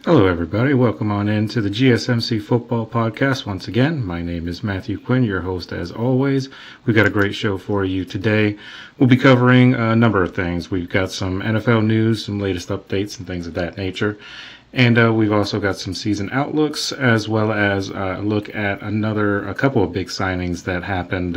Hello, everybody. Welcome on in to the GSMC Football Podcast. Once again, my name is Matthew Quinn, your host as always. We've got a great show for you today. We'll be covering a number of things. We've got some NFL news, some latest updates, and things of that nature. And we've also got some season outlooks, as well as a look at a couple of big signings that happened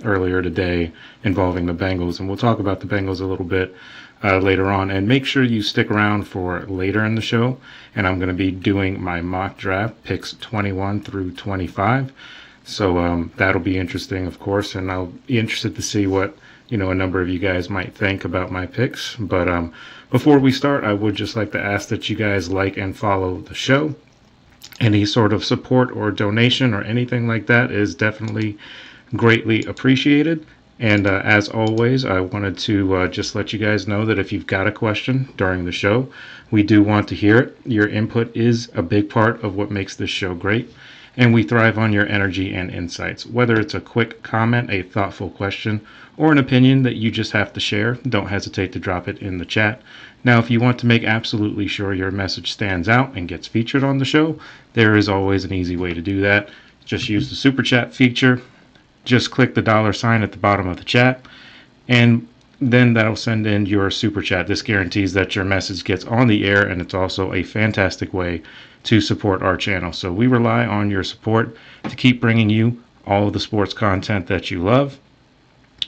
earlier today involving the Bengals. And we'll talk about the Bengals a little bit later on. And make sure you stick around for later in the show. And I'm going to be doing my mock draft, picks 21 through 25. So that'll be interesting, of course. And I'll be interested to see what a number of you guys might think about my picks. But before we start, I would just like to ask that you guys like and follow the show. Any sort of support or donation or anything like that is definitely greatly appreciated. And as always, I wanted to just let you guys know that if you've got a question during the show, we do want to hear it. Your input is a big part of what makes this show great. And we thrive on your energy and insights. Whether it's a quick comment, a thoughtful question, or an opinion that you just have to share, don't hesitate to drop it in the chat. Now, if you want to make absolutely sure your message stands out and gets featured on the show, there is always an easy way to do that. Just use the super chat feature. Just click the $sign at the bottom of the chat, and then that'll send in your super chat. This guarantees that your message gets on the air, and it's also a fantastic way to support our channel. So we rely on your support to keep bringing you all of the sports content that you love,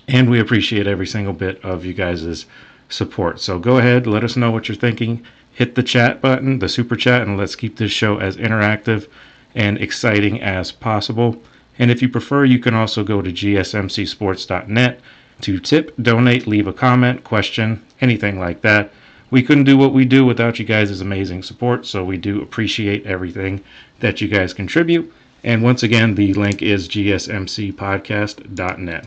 and we appreciate every single bit of you guys' support. So go ahead, let us know what you're thinking. Hit the chat button, the super chat, and let's keep this show as interactive and exciting as possible. And if you prefer, you can also go to GSMCsports.net to tip, donate, leave a comment, question, anything like that. We couldn't do what we do without you guys' amazing support, so we do appreciate everything that you guys contribute. And once again, the link is GSMCpodcast.net.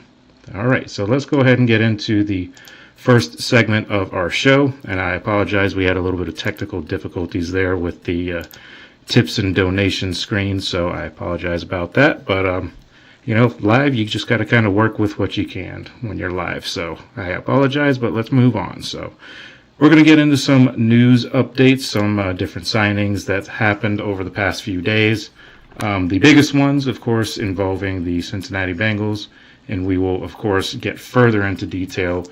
All right, so let's go ahead and get into the first segment of our show. And I apologize, we had a little bit of technical difficulties there with the tips and donation screen, so I apologize about that. But live, you just got to kind of work with what you can when you're live. So I apologize, but let's move on. So we're going to get into some news updates, some different signings that happened over the past few days. The biggest ones, of course, involving the Cincinnati Bengals, and we will, of course, get further into detail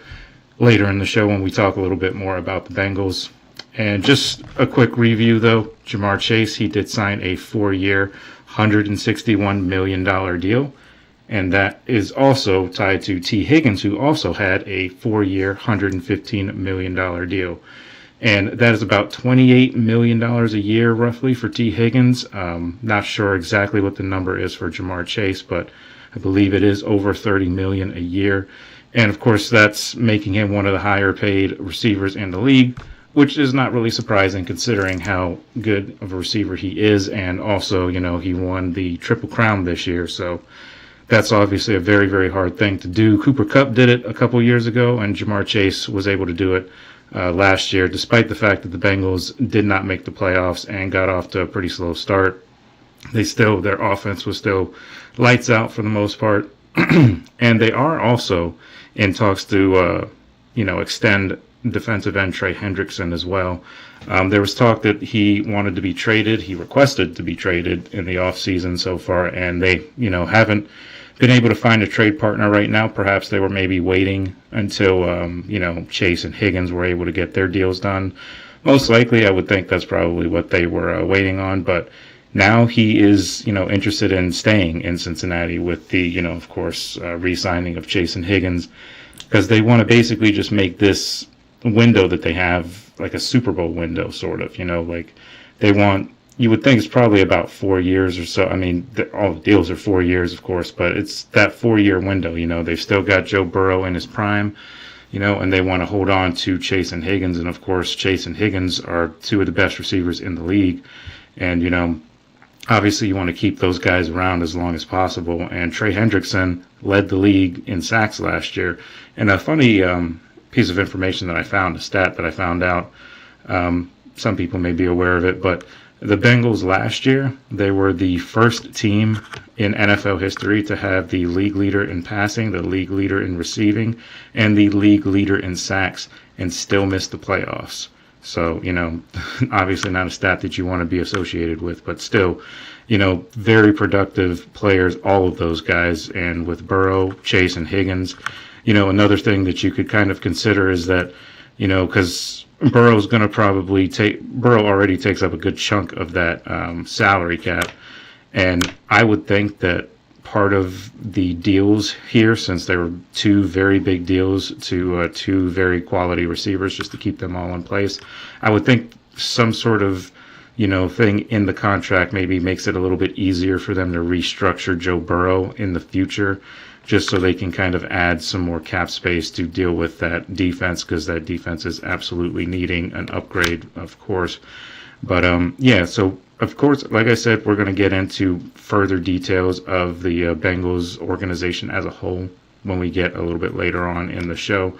later in the show when we talk a little bit more about the Bengals. And just a quick review, though, Ja'Marr Chase, he did sign a 4-year, $161 million deal. And that is also tied to T. Higgins, who also had a 4-year, $115 million deal. And that is about $28 million a year, roughly, for T. Higgins. Not sure exactly what the number is for Ja'Marr Chase, but I believe it is over $30 million a year. And, of course, that's making him one of the higher-paid receivers in the league, which is not really surprising considering how good of a receiver he is. And also, he won the Triple Crown this year. So that's obviously a very, very hard thing to do. Cooper Kupp did it a couple years ago, and Ja'Marr Chase was able to do it last year, despite the fact that the Bengals did not make the playoffs and got off to a pretty slow start. Their offense was still lights out for the most part. And they are also in talks to, extend defensive end Trey Hendrickson as well. There was talk that he wanted to be traded. He requested to be traded in the offseason so far, and they, haven't been able to find a trade partner right now. Perhaps they were maybe waiting until, Chase and Higgins were able to get their deals done. Most likely, I would think that's probably what they were waiting on, but now he is, interested in staying in Cincinnati with the, of course, re-signing of Chase and Higgins, because they want to basically just make this window that they have like a Super Bowl window, sort of, like they want, you would think it's probably about 4 years or so. I mean, all the deals are 4 years, of course, but it's that 4-year window. They've still got Joe Burrow in his prime, and they want to hold on to Chase and Higgins. And of course, Chase and Higgins are two of the best receivers in the league. And, obviously you want to keep those guys around as long as possible. And Trey Hendrickson led the league in sacks last year. And a funny piece of information that I found, a stat that I found out, some people may be aware of it, but the Bengals last year, they were the first team in NFL history to have the league leader in passing, the league leader in receiving, and the league leader in sacks, and still missed the playoffs. So, obviously not a stat that you want to be associated with, but still, very productive players, all of those guys. And with Burrow, Chase, and Higgins, another thing that you could kind of consider is that, because Burrow already takes up a good chunk of that salary cap. And I would think that part of the deals here, since there were two very big deals to two very quality receivers, just to keep them all in place, I would think some sort of thing in the contract maybe makes it a little bit easier for them to restructure Joe Burrow in the future, just so they can kind of add some more cap space to deal with that defense, because that defense is absolutely needing an upgrade, of course. But so of course, like I said, we're going to get into further details of the Bengals organization as a whole when we get a little bit later on in the show.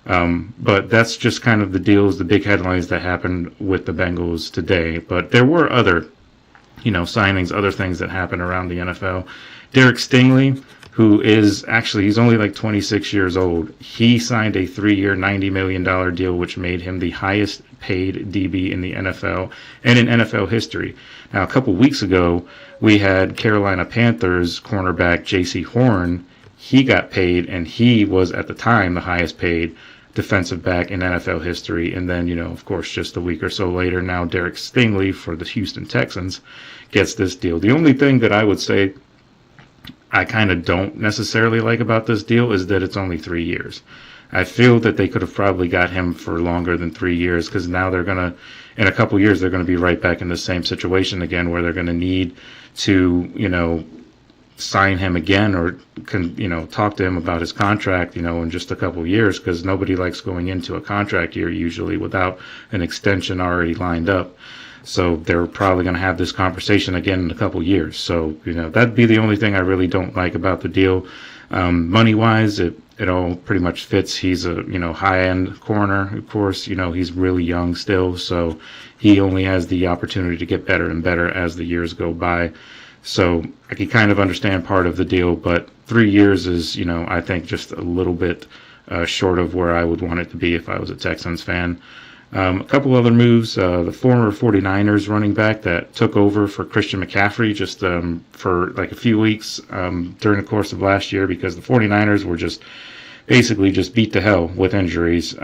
But that's just kind of the deals, the big headlines that happened with the Bengals today. But there were other, signings, other things that happened around the NFL. Derek Stingley, who is actually, he's only like 26 years old. He signed a 3-year, $90 million deal, which made him the highest paid DB in the NFL and in NFL history. Now, a couple weeks ago, we had Carolina Panthers cornerback J.C. Horn. He got paid, and he was at the time the highest paid defensive back in NFL history. And then, of course, just a week or so later, now Derek Stingley for the Houston Texans gets this deal. The only thing that I would say I kind of don't necessarily like about this deal is that it's only 3 years. I feel that they could have probably got him for longer than 3 years, because now they're going to, in a couple years, they're going to be right back in the same situation again, where they're going to need to, sign him again, or talk to him about his contract, in just a couple years, because nobody likes going into a contract year usually without an extension already lined up. So they're probably going to have this conversation again in a couple years. So, that'd be the only thing I really don't like about the deal. Money-wise, it all pretty much fits. He's a, high-end corner. Of course, he's really young still. So he only has the opportunity to get better and better as the years go by. So I can kind of understand part of the deal, but 3 years is, I think just a little bit short of where I would want it to be if I was a Texans fan. A couple other moves, the former 49ers running back that took over for Christian McCaffrey just for like a few weeks during the course of last year, because the 49ers were basically beat to hell with injuries.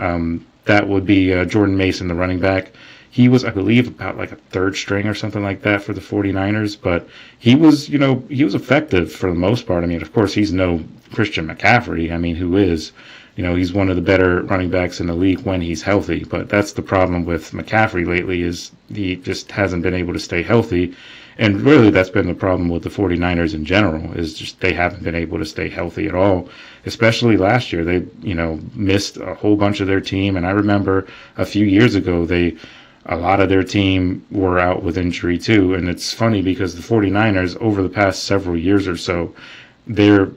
That would be Jordan Mason, the running back. He was, I believe, about like a third string or something like that for the 49ers, but he was effective for the most part. I mean, of course, he's no Christian McCaffrey. I mean, who is? He's one of the better running backs in the league when he's healthy. But that's the problem with McCaffrey lately, is he just hasn't been able to stay healthy. And really, that's been the problem with the 49ers in general, is just they haven't been able to stay healthy at all. Especially last year, they, missed a whole bunch of their team. And I remember a few years ago, a lot of their team were out with injury too. And it's funny because the 49ers, over the past several years or so, their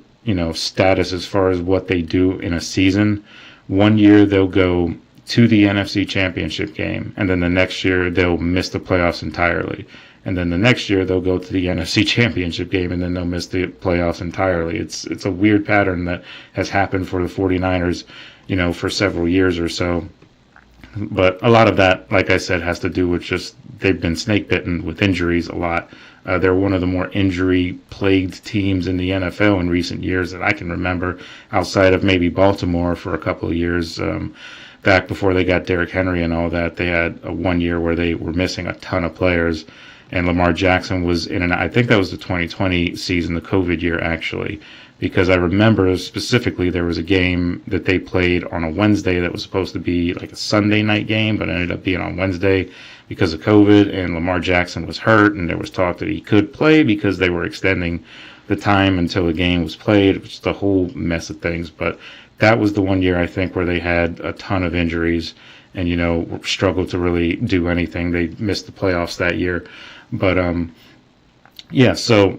status as far as what they do in a season, one year they'll go to the NFC Championship game, and then the next year they'll miss the playoffs entirely. And then the next year they'll go to the NFC Championship game, and then they'll miss the playoffs entirely. It's a weird pattern that has happened for the 49ers, for several years or so. But a lot of that, like I said, has to do with just they've been snake bitten with injuries a lot. They're one of the more injury-plagued teams in the NFL in recent years that I can remember, outside of maybe Baltimore for a couple of years. Back before they got Derrick Henry and all that, they had a 1 year where they were missing a ton of players. And Lamar Jackson was in, and I think that was the 2020 season, the COVID year, actually. Because I remember specifically there was a game that they played on a Wednesday that was supposed to be like a Sunday night game, but ended up being on Wednesday because of COVID, and Lamar Jackson was hurt, and there was talk that he could play because they were extending the time until the game was played. It was just a whole mess of things. But that was the 1 year, I think, where they had a ton of injuries and, struggled to really do anything. They missed the playoffs that year. But, so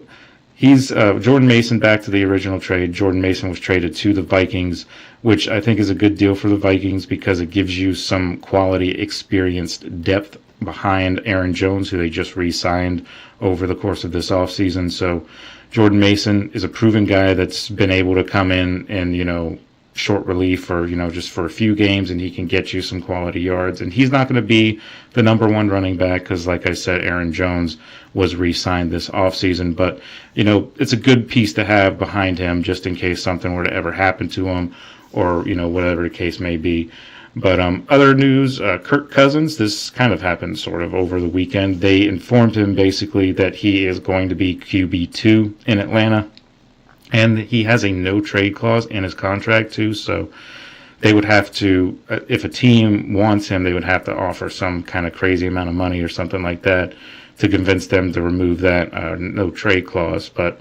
he's Jordan Mason, back to the original trade. Jordan Mason was traded to the Vikings, which I think is a good deal for the Vikings because it gives you some quality, experienced depth behind Aaron Jones, who they just re-signed over the course of this offseason. So Jordan Mason is a proven guy that's been able to come in and, short relief or, just for a few games, and he can get you some quality yards. And he's not going to be the number one running back because, like I said, Aaron Jones was re-signed this offseason. But, it's a good piece to have behind him just in case something were to ever happen to him or, whatever the case may be. But other news, Kirk Cousins, this kind of happened sort of over the weekend. They informed him basically that he is going to be QB2 in Atlanta. And he has a no-trade clause in his contract, too. So they would have to, if a team wants him, they would have to offer some kind of crazy amount of money or something like that to convince them to remove that no-trade clause. But,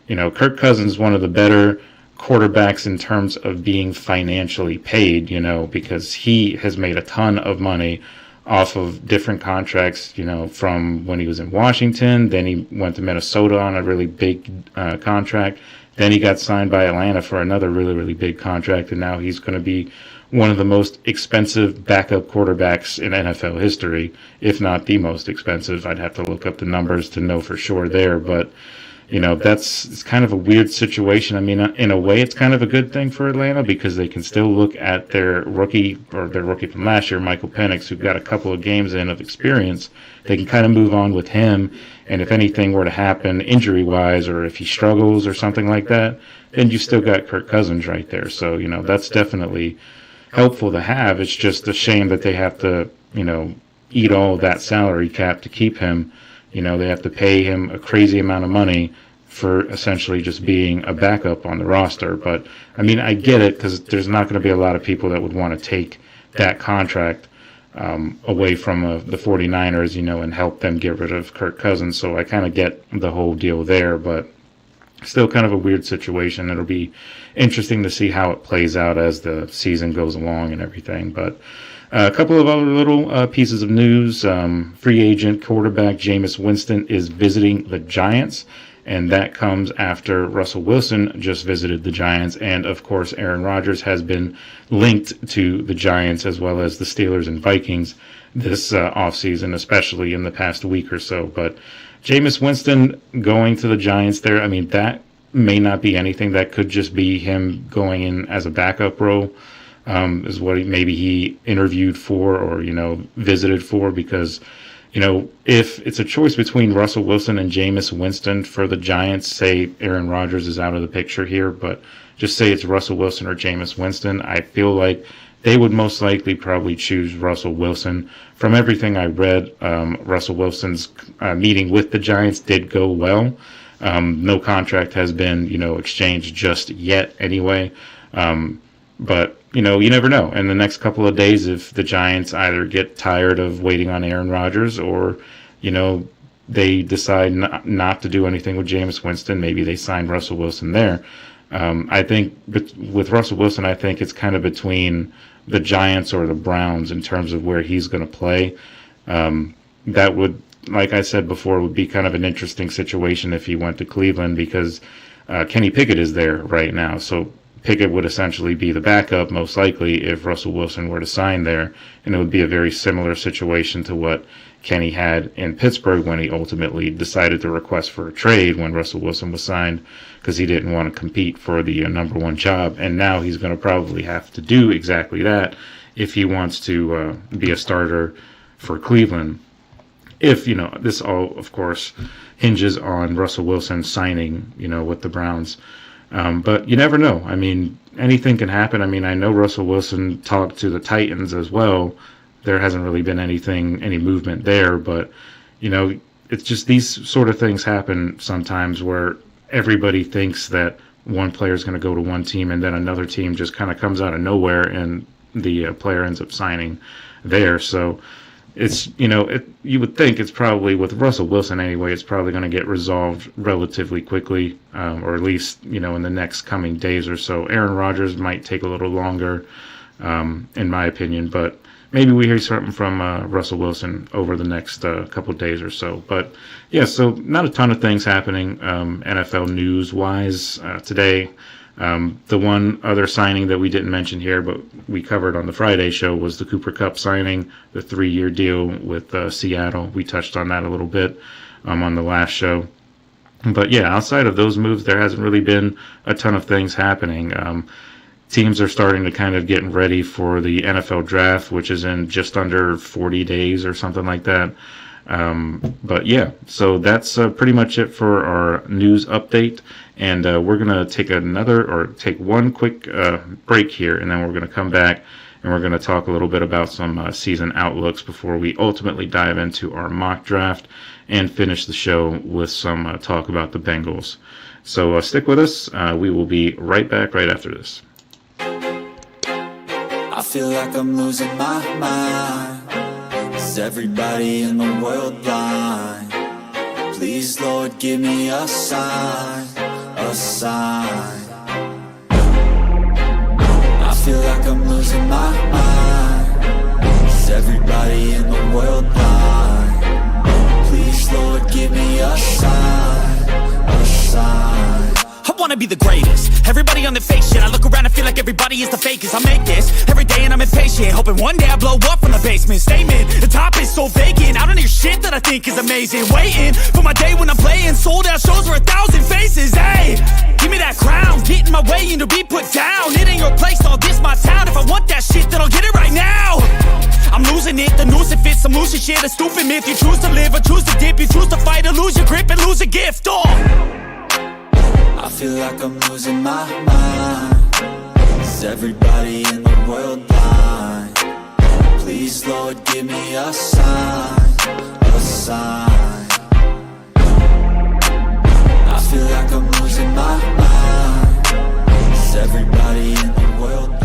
Kirk Cousins is one of the better quarterbacks in terms of being financially paid, because he has made a ton of money off of different contracts, from when he was in Washington. Then he went to Minnesota on a really big contract. Then he got signed by Atlanta for another really, really big contract, and now he's going to be one of the most expensive backup quarterbacks in NFL history, if not the most expensive. I'd have to look up the numbers to know for sure there, but it's kind of a weird situation. I mean, in a way, it's kind of a good thing for Atlanta because they can still look at their rookie from last year, Michael Penix, who got a couple of games in of experience. They can kind of move on with him, and if anything were to happen injury-wise or if he struggles or something like that, then you still got Kirk Cousins right there. So, that's definitely helpful to have. It's just a shame that they have to, eat all of that salary cap to keep him. They have to pay him a crazy amount of money for essentially just being a backup on the roster. But, I mean, I get it because there's not going to be a lot of people that would want to take that contract away from the 49ers, and help them get rid of Kirk Cousins. So I kind of get the whole deal there, but still kind of a weird situation. It'll be interesting to see how it plays out as the season goes along and everything. But a couple of other little pieces of news. Free agent quarterback Jameis Winston is visiting the Giants, and that comes after Russell Wilson just visited the Giants. And, of course, Aaron Rodgers has been linked to the Giants as well as the Steelers and Vikings this offseason, especially in the past week or so. But Jameis Winston going to the Giants there, I mean, that may not be anything. That could just be him going in as a backup role. Is what maybe he interviewed for or, visited for because, if it's a choice between Russell Wilson and Jameis Winston for the Giants, say Aaron Rodgers is out of the picture here, but just say it's Russell Wilson or Jameis Winston, I feel like they would most likely probably choose Russell Wilson. From everything I read, Russell Wilson's meeting with the Giants did go well. No contract has been, exchanged just yet anyway. But, you never know. In the next couple of days, if the Giants either get tired of waiting on Aaron Rodgers or, they decide not to do anything with Jameis Winston, maybe they sign Russell Wilson there. I think with Russell Wilson, I think it's kind of between the Giants or the Browns in terms of where he's going to play. That would, like I said before, would be kind of an interesting situation if he went to Cleveland because Kenny Pickett is there right now. So Pickett would essentially be the backup, most likely, if Russell Wilson were to sign there. And it would be a very similar situation to what Kenny had in Pittsburgh when he ultimately decided to request for a trade when Russell Wilson was signed because he didn't want to compete for the number one job. And now he's going to probably have to do exactly that if he wants to be a starter for Cleveland. If, this all, of course, hinges on Russell Wilson signing, with the Browns. But you never know. I mean, anything can happen. I mean, I know Russell Wilson talked to the Titans as well. There hasn't really been any movement there. But, it's just these sort of things happen sometimes where everybody thinks that one player is going to go to one team and then another team just kind of comes out of nowhere and the player ends up signing there. So it's, you would think it's probably, with Russell Wilson anyway, it's probably going to get resolved relatively quickly, or at least, in the next coming days or so. Aaron Rodgers might take a little longer, in my opinion, but maybe we hear something from Russell Wilson over the next couple of days or so. But, yeah, so not a ton of things happening NFL news-wise today. The one other signing that we didn't mention here, but we covered on the Friday show, was the Cooper Kupp signing, the 3-year deal with Seattle. We touched on that a little bit on the last show. But yeah, outside of those moves, there hasn't really been a ton of things happening. teams are starting to kind of get ready for the NFL draft, which is in just under 40 days or something like that. But yeah, so that's pretty much it for our news update. And we're going to take one quick break here, and then we're going to come back and we're going to talk a little bit about some season outlooks before we ultimately dive into our mock draft and finish the show with some talk about the Bengals. So stick with us. We will be right back right after this. I feel like I'm losing my mind. Is everybody in the world blind? Please, Lord, give me a sign, a sign. I feel like I'm losing my mind. Is everybody in the world blind? Please, Lord, give me a sign, a sign. I wanna be the greatest. Everybody on the fake shit. I look around and feel like everybody is the fakest. I make this every day and I'm impatient, hoping one day I blow up from the basement. Statement, the top is so vacant. I don't hear shit that I think is amazing. Waiting for my day when I'm playing sold out shows for 1,000 faces. Hey, give me that crown, get in my way and to be put down. It ain't your place, all this my town. If I want that shit, then I'll get it right now. I'm losing it, the noose it fits, some losing shit, a stupid myth. You choose to live or choose to dip, you choose to fight or lose your grip and lose a gift. I feel like I'm losing my mind. Is everybody in the world blind? Please, Lord, give me a sign, a sign. I feel like I'm losing my mind. Is everybody in the world blind?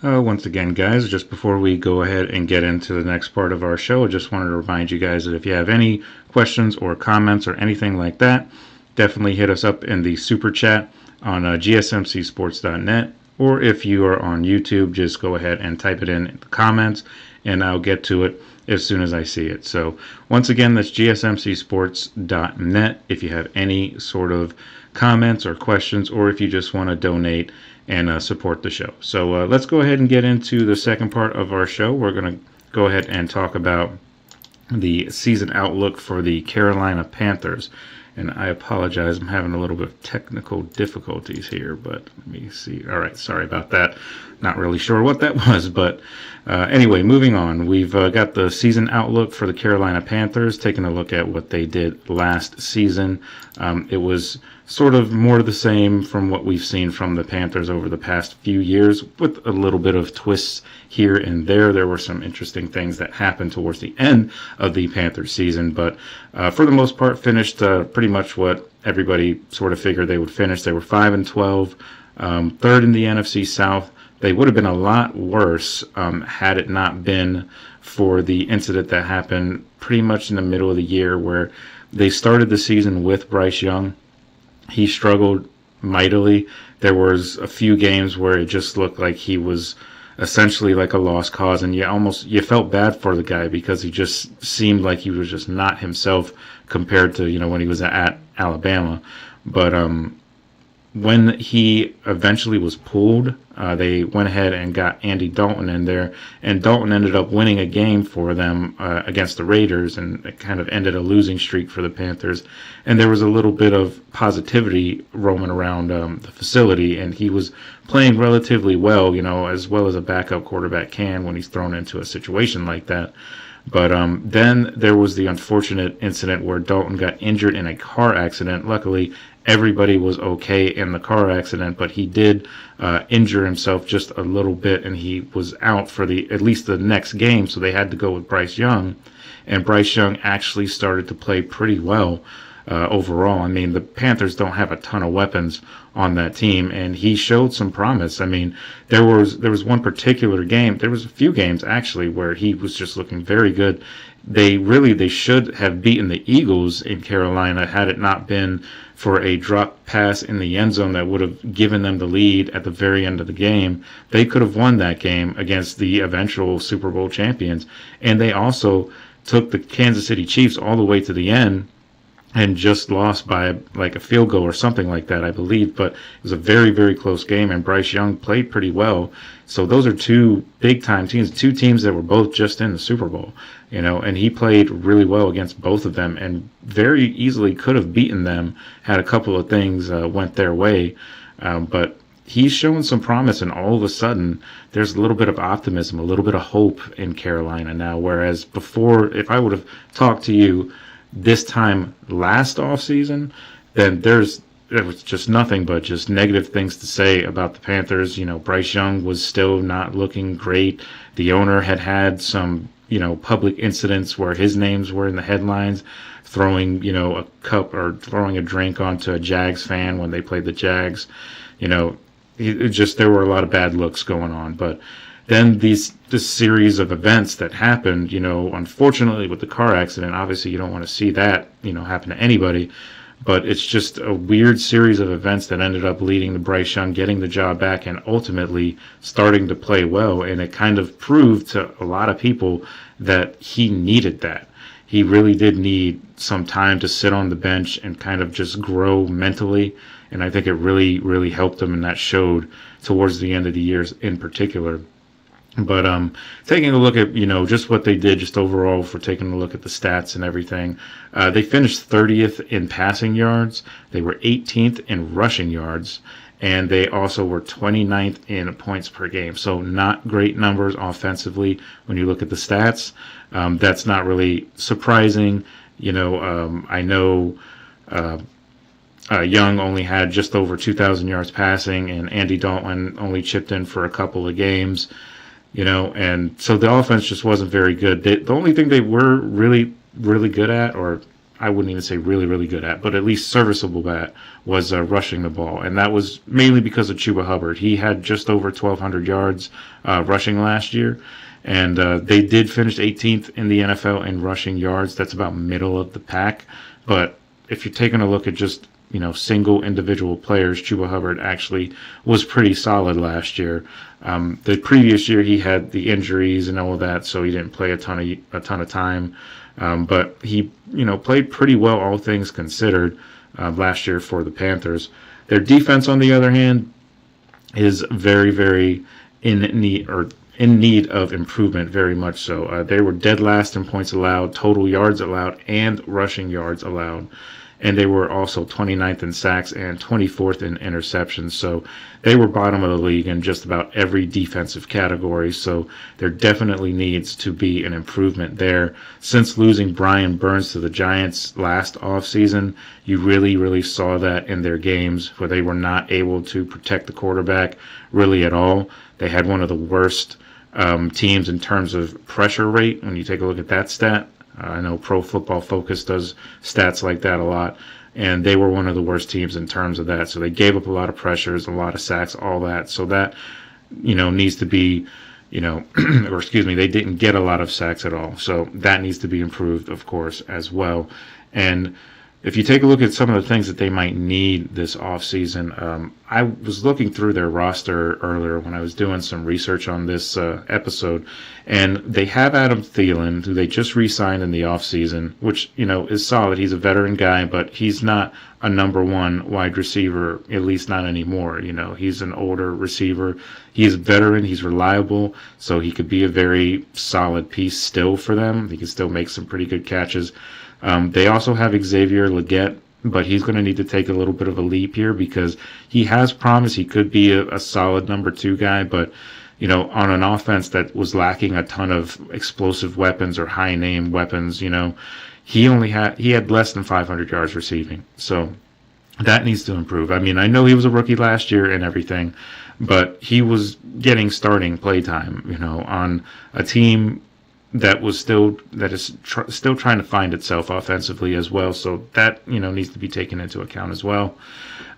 Once again, guys, just before we go ahead and get into the next part of our show, I just wanted to remind you guys that if you have any questions or comments or anything like that, definitely hit us up in the super chat on GSMCsports.net, or if you are on YouTube, just go ahead and type it in the comments and I'll get to it as soon as I see it. So once again, that's GSMCsports.net if you have any sort of comments or questions, or if you just want to donate and support the show. So let's go ahead and get into the second part of our show. We're going to go ahead and talk about the season outlook for the Carolina Panthers. And I apologize, I'm having a little bit of technical difficulties here, but let me see. All right, sorry about that. Not really sure what that was, but anyway, moving on. We've got the season outlook for the Carolina Panthers, taking a look at what they did last season. It was sort of more the same from what we've seen from the Panthers over the past few years, with a little bit of twists here and there. There were some interesting things that happened towards the end of the Panthers season, but for the most part finished pretty much what everybody sort of figured they would finish. They were 5-12, third in the NFC South. They would have been a lot worse had it not been for the incident that happened pretty much in the middle of the year, where they started the season with Bryce Young. He struggled mightily. There was a few games where it just looked like he was essentially like a lost cause, and you felt bad for the guy because he just seemed like he was just not himself compared to, when he was at Alabama. But when he eventually was pulled, they went ahead and got Andy Dalton in there, and Dalton ended up winning a game for them against the Raiders, and it kind of ended a losing streak for the Panthers. And there was a little bit of positivity roaming around the facility, and he was playing relatively well, as well as a backup quarterback can when he's thrown into a situation like that. But then there was the unfortunate incident where Dalton got injured in a car accident. Luckily, everybody was okay in the car accident, but he did injure himself just a little bit, and he was out for at least the next game, so they had to go with Bryce Young. And Bryce Young actually started to play pretty well overall. I mean, the Panthers don't have a ton of weapons on that team, and he showed some promise. I mean, there was one particular game, there was a few games actually where he was just looking very good. They should have beaten the Eagles in Carolina had it not been for a drop pass in the end zone that would have given them the lead at the very end of the game. They could have won that game against the eventual Super Bowl champions. And they also took the Kansas City Chiefs all the way to the end and just lost by like a field goal or something like that, I believe. But it was a very, very close game, and Bryce Young played pretty well. So those are two big-time teams, two teams that were both just in the Super Bowl, and he played really well against both of them and very easily could have beaten them had a couple of things went their way. But he's showing some promise, and all of a sudden there's a little bit of optimism, a little bit of hope in Carolina now, whereas before, if I would have talked to you this time last offseason, then there was just nothing but just negative things to say about the Panthers. Bryce Young was still not looking great. The owner had some, public incidents where his names were in the headlines, throwing, a cup or throwing a drink onto a Jags fan when they played the Jags. There were a lot of bad looks going on. But then this series of events that happened, unfortunately with the car accident, obviously you don't want to see that, happen to anybody. But it's just a weird series of events that ended up leading to Bryce Young getting the job back and ultimately starting to play well. And it kind of proved to a lot of people that he needed that. He really did need some time to sit on the bench and kind of just grow mentally. And I think it really, really helped him, and that showed towards the end of the year in particular. But taking a look at, just what they did just overall, for taking a look at the stats and everything, they finished 30th in passing yards. They were 18th in rushing yards, and they also were 29th in points per game. So not great numbers offensively when you look at the stats. That's not really surprising. I know Young only had just over 2,000 yards passing, and Andy Dalton only chipped in for a couple of games. And so the offense just wasn't very good. The only thing they were really, really good at, or I wouldn't even say really, really good at, but at least serviceable at, was rushing the ball. And that was mainly because of Chuba Hubbard. He had just over 1,200 yards rushing last year. And they did finish 18th in the NFL in rushing yards. That's about middle of the pack. But if you're taking a look at just single individual players, Chuba Hubbard actually was pretty solid last year. The previous year he had the injuries and all of that, so he didn't play a ton of time. But he, played pretty well, all things considered, last year for the Panthers. Their defense, on the other hand, is very, very in need of improvement, very much so. They were dead last in points allowed, total yards allowed, and rushing yards allowed. And they were also 29th in sacks and 24th in interceptions. So they were bottom of the league in just about every defensive category. So there definitely needs to be an improvement there. Since losing Brian Burns to the Giants last offseason, you really, really saw that in their games where they were not able to protect the quarterback really at all. They had one of the worst teams in terms of pressure rate when you take a look at that stat. I know Pro Football Focus does stats like that a lot, and they were one of the worst teams in terms of that. So they gave up a lot of pressures, a lot of sacks, all that. So that, needs to be, or excuse me, they didn't get a lot of sacks at all. So that needs to be improved, of course, as well. And if you take a look at some of the things that they might need this offseason, I was looking through their roster earlier when I was doing some research on this episode, and they have Adam Thielen, who they just re-signed in the offseason, which, is solid. He's a veteran guy, but he's not a number one wide receiver, at least not anymore. He's an older receiver. He's a veteran. He's reliable, so he could be a very solid piece still for them. He can still make some pretty good catches. They also have Xavier Legette, but he's going to need to take a little bit of a leap here because he has promise. He could be a solid number two guy, but, on an offense that was lacking a ton of explosive weapons or high-name weapons, he had less than 500 yards receiving. So that needs to improve. I mean, I know he was a rookie last year and everything, but he was getting starting playtime, on a team that is still trying to find itself offensively as well. So that, needs to be taken into account as well.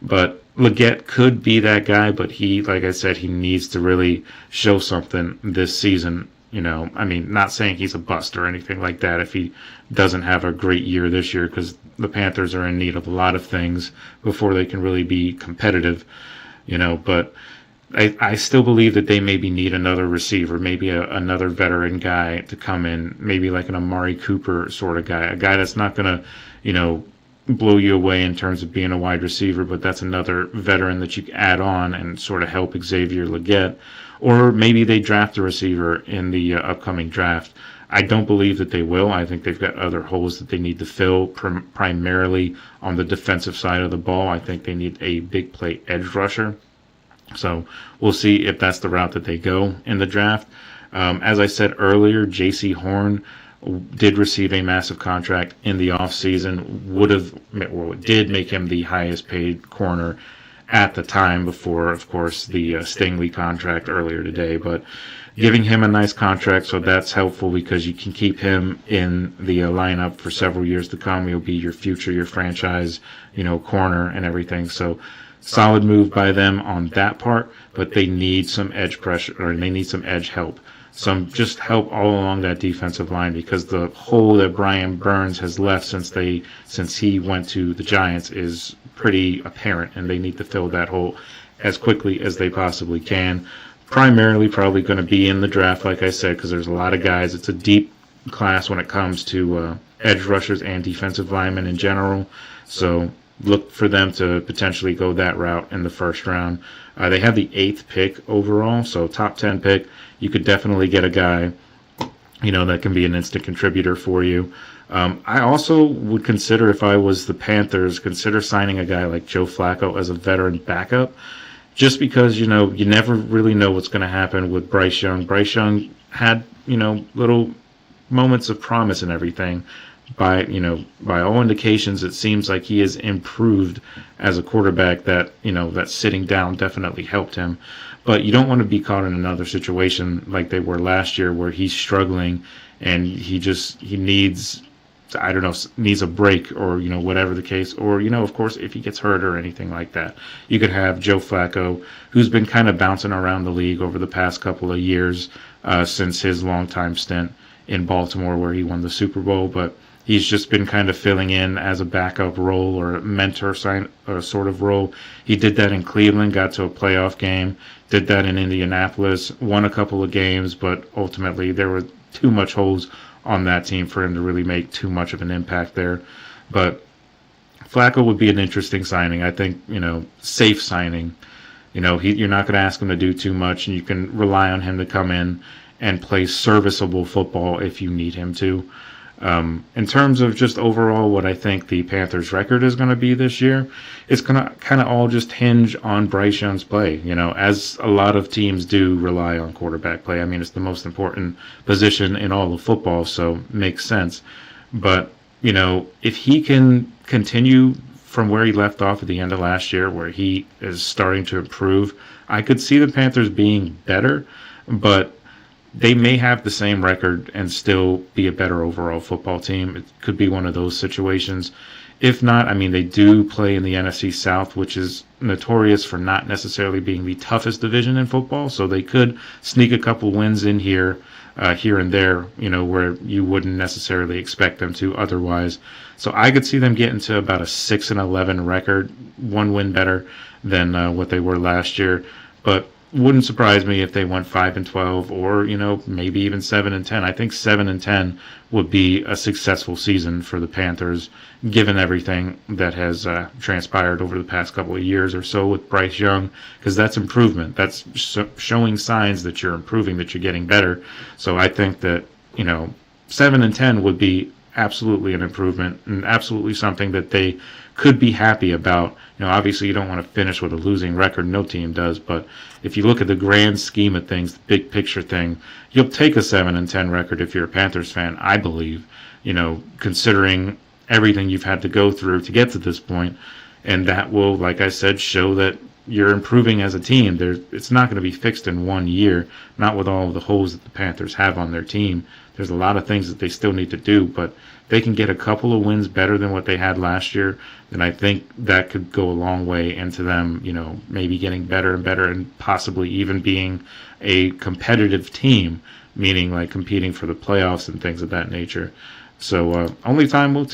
But Legette could be that guy, but he, like I said, he needs to really show something this season. I mean, not saying he's a bust or anything like that if he doesn't have a great year this year, because the Panthers are in need of a lot of things before they can really be competitive, but I still believe that they maybe need another receiver, maybe another veteran guy to come in, maybe like an Amari Cooper sort of guy, a guy that's not going to, blow you away in terms of being a wide receiver, but that's another veteran that you add on and sort of help Xavier Legette. Or maybe they draft a receiver in the upcoming draft. I don't believe that they will. I think they've got other holes that they need to fill, primarily on the defensive side of the ball. I think they need a big play edge rusher. So we'll see if that's the route that they go in the draft. As I said earlier, J.C. Horn did receive a massive contract in the offseason, did make him the highest paid corner at the time before, of course, the Stingley contract earlier today. But giving him a nice contract, so that's helpful because you can keep him in the lineup for several years to come. He'll be your future, your franchise, corner and everything. So solid move by them on that part, but they need some edge pressure, or they need some edge help. Some just help all along that defensive line, because the hole that Brian Burns has left since he went to the Giants is pretty apparent, and they need to fill that hole as quickly as they possibly can. Primarily probably going to be in the draft, like I said, because there's a lot of guys. It's a deep class when it comes to edge rushers and defensive linemen in general. So look for them to potentially go that route in the first round. They have the 8th pick overall, so top 10 pick. You could definitely get a guy, that can be an instant contributor for you. I also would consider, if I was the Panthers, consider signing a guy like Joe Flacco as a veteran backup, just because, you never really know what's going to happen with Bryce Young. Bryce Young had, little moments of promise and everything. By all indications, it seems like he has improved as a quarterback. That that sitting down definitely helped him. But you don't want to be caught in another situation like they were last year, where he's struggling and he needs a break, or whatever the case, or of course, if he gets hurt or anything like that. You could have Joe Flacco, who's been kind of bouncing around the league over the past couple of years since his longtime stint in Baltimore, where he won the Super Bowl, but he's just been kind of filling in as a backup role or a mentor sort of role. He did that in Cleveland, got to a playoff game, did that in Indianapolis, won a couple of games, but ultimately there were too much holes on that team for him to really make too much of an impact there. But Flacco would be an interesting signing. I think, safe signing. You're not going to ask him to do too much, and you can rely on him to come in and play serviceable football if you need him to. In terms of just overall what I think the Panthers' record is going to be this year, it's going to kind of all just hinge on Bryce Young's play, as a lot of teams do rely on quarterback play. I mean, it's the most important position in all of football, so makes sense. But, if he can continue from where he left off at the end of last year, where he is starting to improve, I could see the Panthers being better, but they may have the same record and still be a better overall football team. It could be one of those situations. If not, they do play in the NFC South, which is notorious for not necessarily being the toughest division in football. So they could sneak a couple wins in here and there, where you wouldn't necessarily expect them to otherwise. So I could see them getting to about a 6-11 record, one win better than what they were last year. But wouldn't surprise me if they went 5-12, or maybe even 7-10. I think 7-10 would be a successful season for the Panthers, given everything that has transpired over the past couple of years or so with Bryce Young, because that's improvement. That's showing signs that you're improving, that you're getting better. So I think that 7-10 would be absolutely an improvement, and absolutely something that they could be happy about. Obviously you don't want to finish with a losing record. No team does. But if you look at the grand scheme of things, the big picture thing, you'll take a 7-10 record if you're a Panthers fan, I believe, considering everything you've had to go through to get to this point. And that will, like I said, show that you're improving as a team. It's not going to be fixed in 1 year, not with all of the holes that the Panthers have on their team. There's a lot of things that they still need to do, but they can get a couple of wins better than what they had last year, then I think that could go a long way into them, maybe getting better and better, and possibly even being a competitive team, meaning like competing for the playoffs and things of that nature. So only time will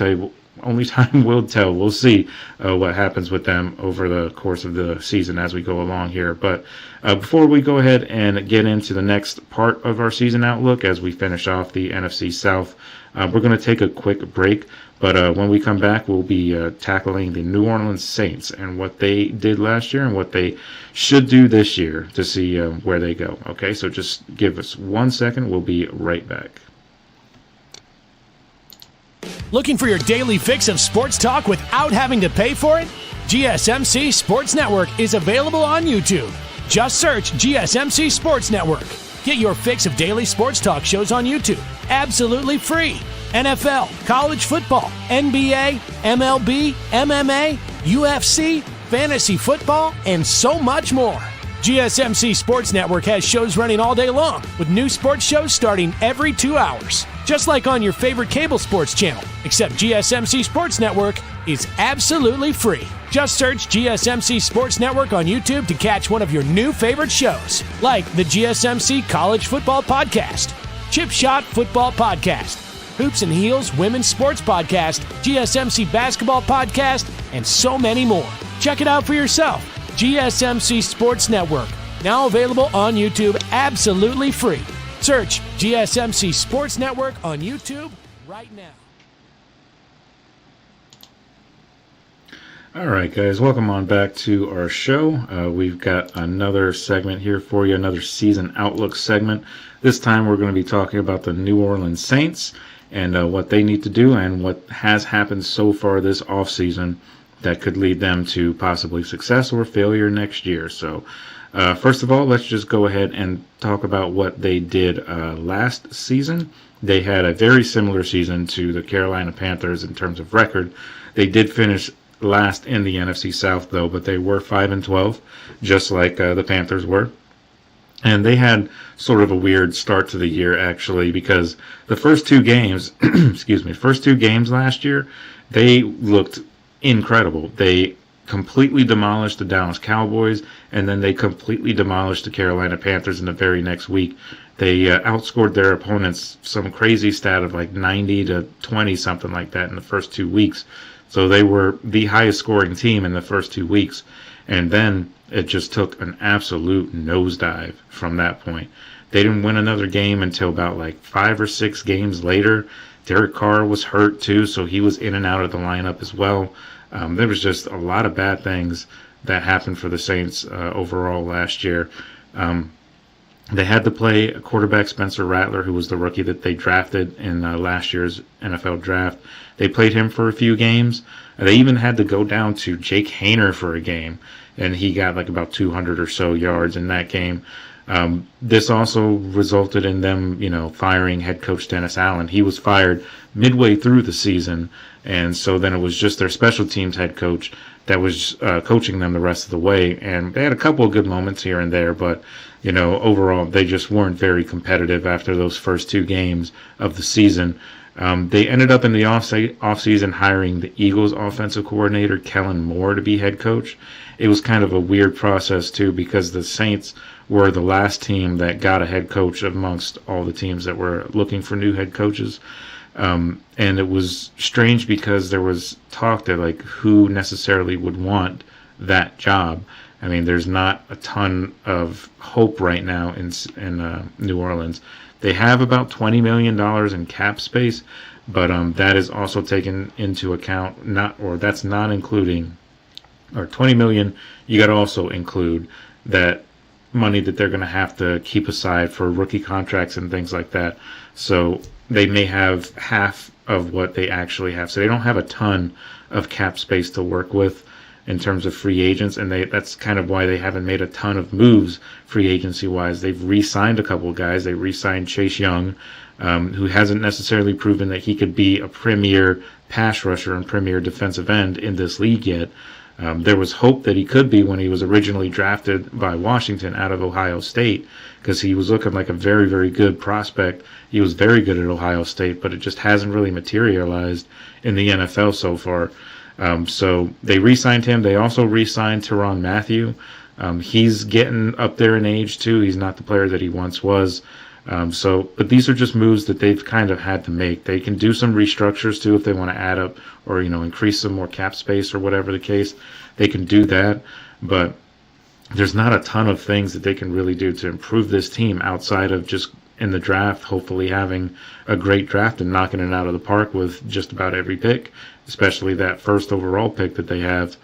only time will tell. We'll see what happens with them over the course of the season as we go along here. But before we go ahead and get into the next part of our season outlook, as we finish off the NFC South, we're going to take a quick break. But when we come back, we'll be tackling the New Orleans Saints and what they did last year and what they should do this year to see where they go. Okay, so just give us 1 second. We'll be right back. Looking for your daily fix of sports talk without having to pay for it? GSMC Sports Network is available on YouTube. Just search GSMC Sports Network. Get your fix of daily sports talk shows on YouTube, absolutely free. NFL, college football, NBA, MLB, MMA, UFC, fantasy football, and so much more. GSMC Sports Network has shows running all day long, with new sports shows starting every 2 hours. Just like on your favorite cable sports channel, except GSMC Sports Network is absolutely free. Just search GSMC Sports Network on YouTube to catch one of your new favorite shows, like the GSMC College Football Podcast, Chip Shot Football Podcast, Hoops and Heels Women's Sports Podcast, GSMC Basketball Podcast, and so many more. Check it out for yourself. GSMC Sports Network, now available on YouTube absolutely free. Search GSMC Sports Network on YouTube right now. All right, guys, welcome on back to our show. We've got another segment here for you, another season outlook segment. This time we're going to be talking about the New Orleans Saints and what they need to do and what has happened so far this offseason that could lead them to possibly success or failure next year. So first of all, let's just go ahead and talk about what they did last season. They had a very similar season to the Carolina Panthers in terms of record. They did finish last in the NFC South, though, but they were 5-12, just like the Panthers were. And they had sort of a weird start to the year, actually, because the first two games, first two games last year, they looked incredible. They completely demolished the Dallas Cowboys, and then they completely demolished the Carolina Panthers in the very next week. They outscored their opponents some crazy stat of like 90-20, something like that, in the first 2 weeks. So they were the highest scoring team in the first 2 weeks. And then it just took an absolute nosedive from that point. They didn't win another game until about like 5 or 6 games later. Derek Carr was hurt too, so he was in and out of the lineup as well. There was just a lot of bad things that happened for the Saints overall last year. They had to play quarterback Spencer Rattler, who was the rookie that they drafted in last year's NFL draft. They played him for a few games. They even had to go down to Jake Haener for a game, and he got like about 200 or so yards in that game. This also resulted in them, firing head coach Dennis Allen. He was fired midway through the season, and so then it was just their special teams head coach that was coaching them the rest of the way. And they had a couple of good moments here and there, but overall they just weren't very competitive after those first 2 games of the season. They ended up in the offseason hiring the Eagles offensive coordinator, Kellen Moore, to be head coach. It was kind of a weird process, too, because the Saints were the last team that got a head coach amongst all the teams that were looking for new head coaches. And it was strange because there was talk that, like, who necessarily would want that job. I mean, there's not a ton of hope right now in New Orleans. They have about $20 million in cap space, but that is also taken into account, that's not including, or $20 million, you got to also include that money that they're going to have to keep aside for rookie contracts and things like that. So they may have half of what they actually have. So they don't have a ton of cap space to work with in terms of free agents, and that's kind of why they haven't made a ton of moves free agency-wise. They've re-signed a couple of guys. They re-signed Chase Young, who hasn't necessarily proven that he could be a premier pass rusher and premier defensive end in this league yet. There was hope that he could be when he was originally drafted by Washington out of Ohio State, because he was looking like a very, very good prospect. He was very good at Ohio State, but it just hasn't really materialized in the NFL so far. So they re-signed him. They also re-signed Tyrann Mathieu. He's getting up there in age too. He's not the player that he once was. But these are just moves that they've kind of had to make. They can do some restructures too if they want to add up or, increase some more cap space or whatever the case. They can do that, but there's not a ton of things that they can really do to improve this team outside of just in the draft, hopefully having a great draft and knocking it out of the park with just about every pick, especially that first overall pick that they have,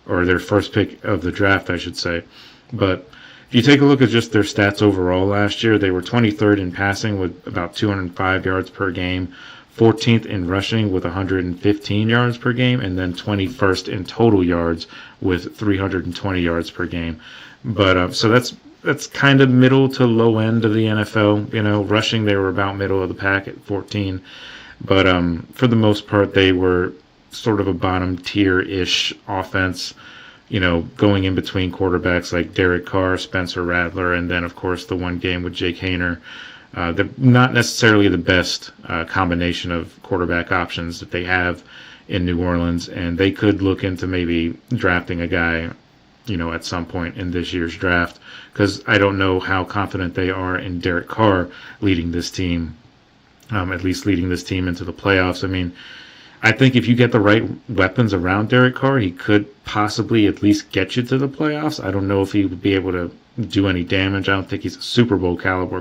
or their first pick of the draft, I should say. But if you take a look at just their stats overall last year, they were 23rd in passing with about 205 yards per game, 14th in rushing with 115 yards per game, and then 21st in total yards with 320 yards per game. But so that's kind of middle to low end of the NFL. Rushing, they were about middle of the pack at 14. But for the most part, they were sort of a bottom tier-ish offense, going in between quarterbacks like Derek Carr, Spencer Rattler, and then, of course, the one game with Jake Haener. They're not necessarily the best combination of quarterback options that they have in New Orleans, and they could look into maybe drafting a guy, at some point in this year's draft, because I don't know how confident they are in Derek Carr leading this team, at least leading this team into the playoffs. I mean, I think if you get the right weapons around Derek Carr, he could possibly at least get you to the playoffs. I don't know if he would be able to do any damage. I don't think he's a Super Bowl caliber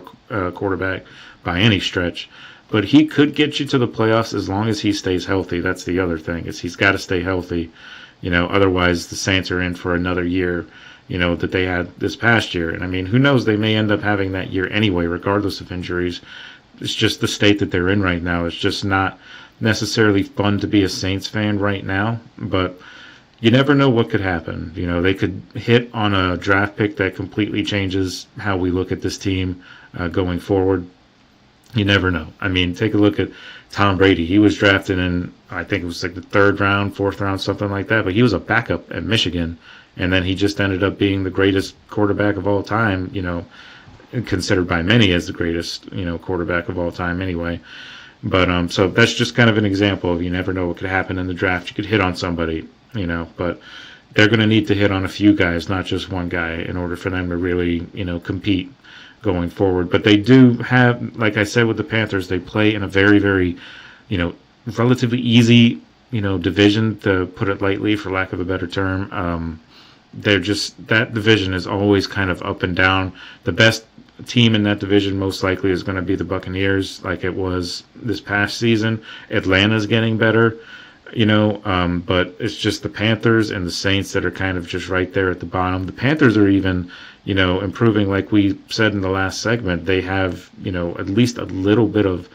quarterback by any stretch, but he could get you to the playoffs as long as he stays healthy. That's the other thing, is he's got to stay healthy. Otherwise the Saints are in for another year, that they had this past year. And I mean, who knows, they may end up having that year anyway, regardless of injuries. It's just the state that they're in right now. It's just not necessarily fun to be a Saints fan right now, but you never know what could happen. They could hit on a draft pick that completely changes how we look at this team going forward. You never know. I mean, take a look at Tom Brady. He was drafted in, I think it was like the 3rd round, 4th round, something like that, but he was a backup at Michigan, and then he just ended up being the greatest quarterback of all time, considered by many as the greatest, quarterback of all time anyway. But so that's just kind of an example of, you never know what could happen in the draft. You could hit on somebody, but they're going to need to hit on a few guys, not just one guy, in order for them to really, compete going forward. But they do have, like I said with the Panthers, they play in a very, very, relatively easy, division, to put it lightly, for lack of a better term. That division is always kind of up and down. The best team in that division most likely is going to be the Buccaneers, like it was this past season. Atlanta's getting better, but it's just the Panthers and the Saints that are kind of just right there at the bottom. The Panthers are even, improving, like we said in the last segment. They have, at least a little bit of,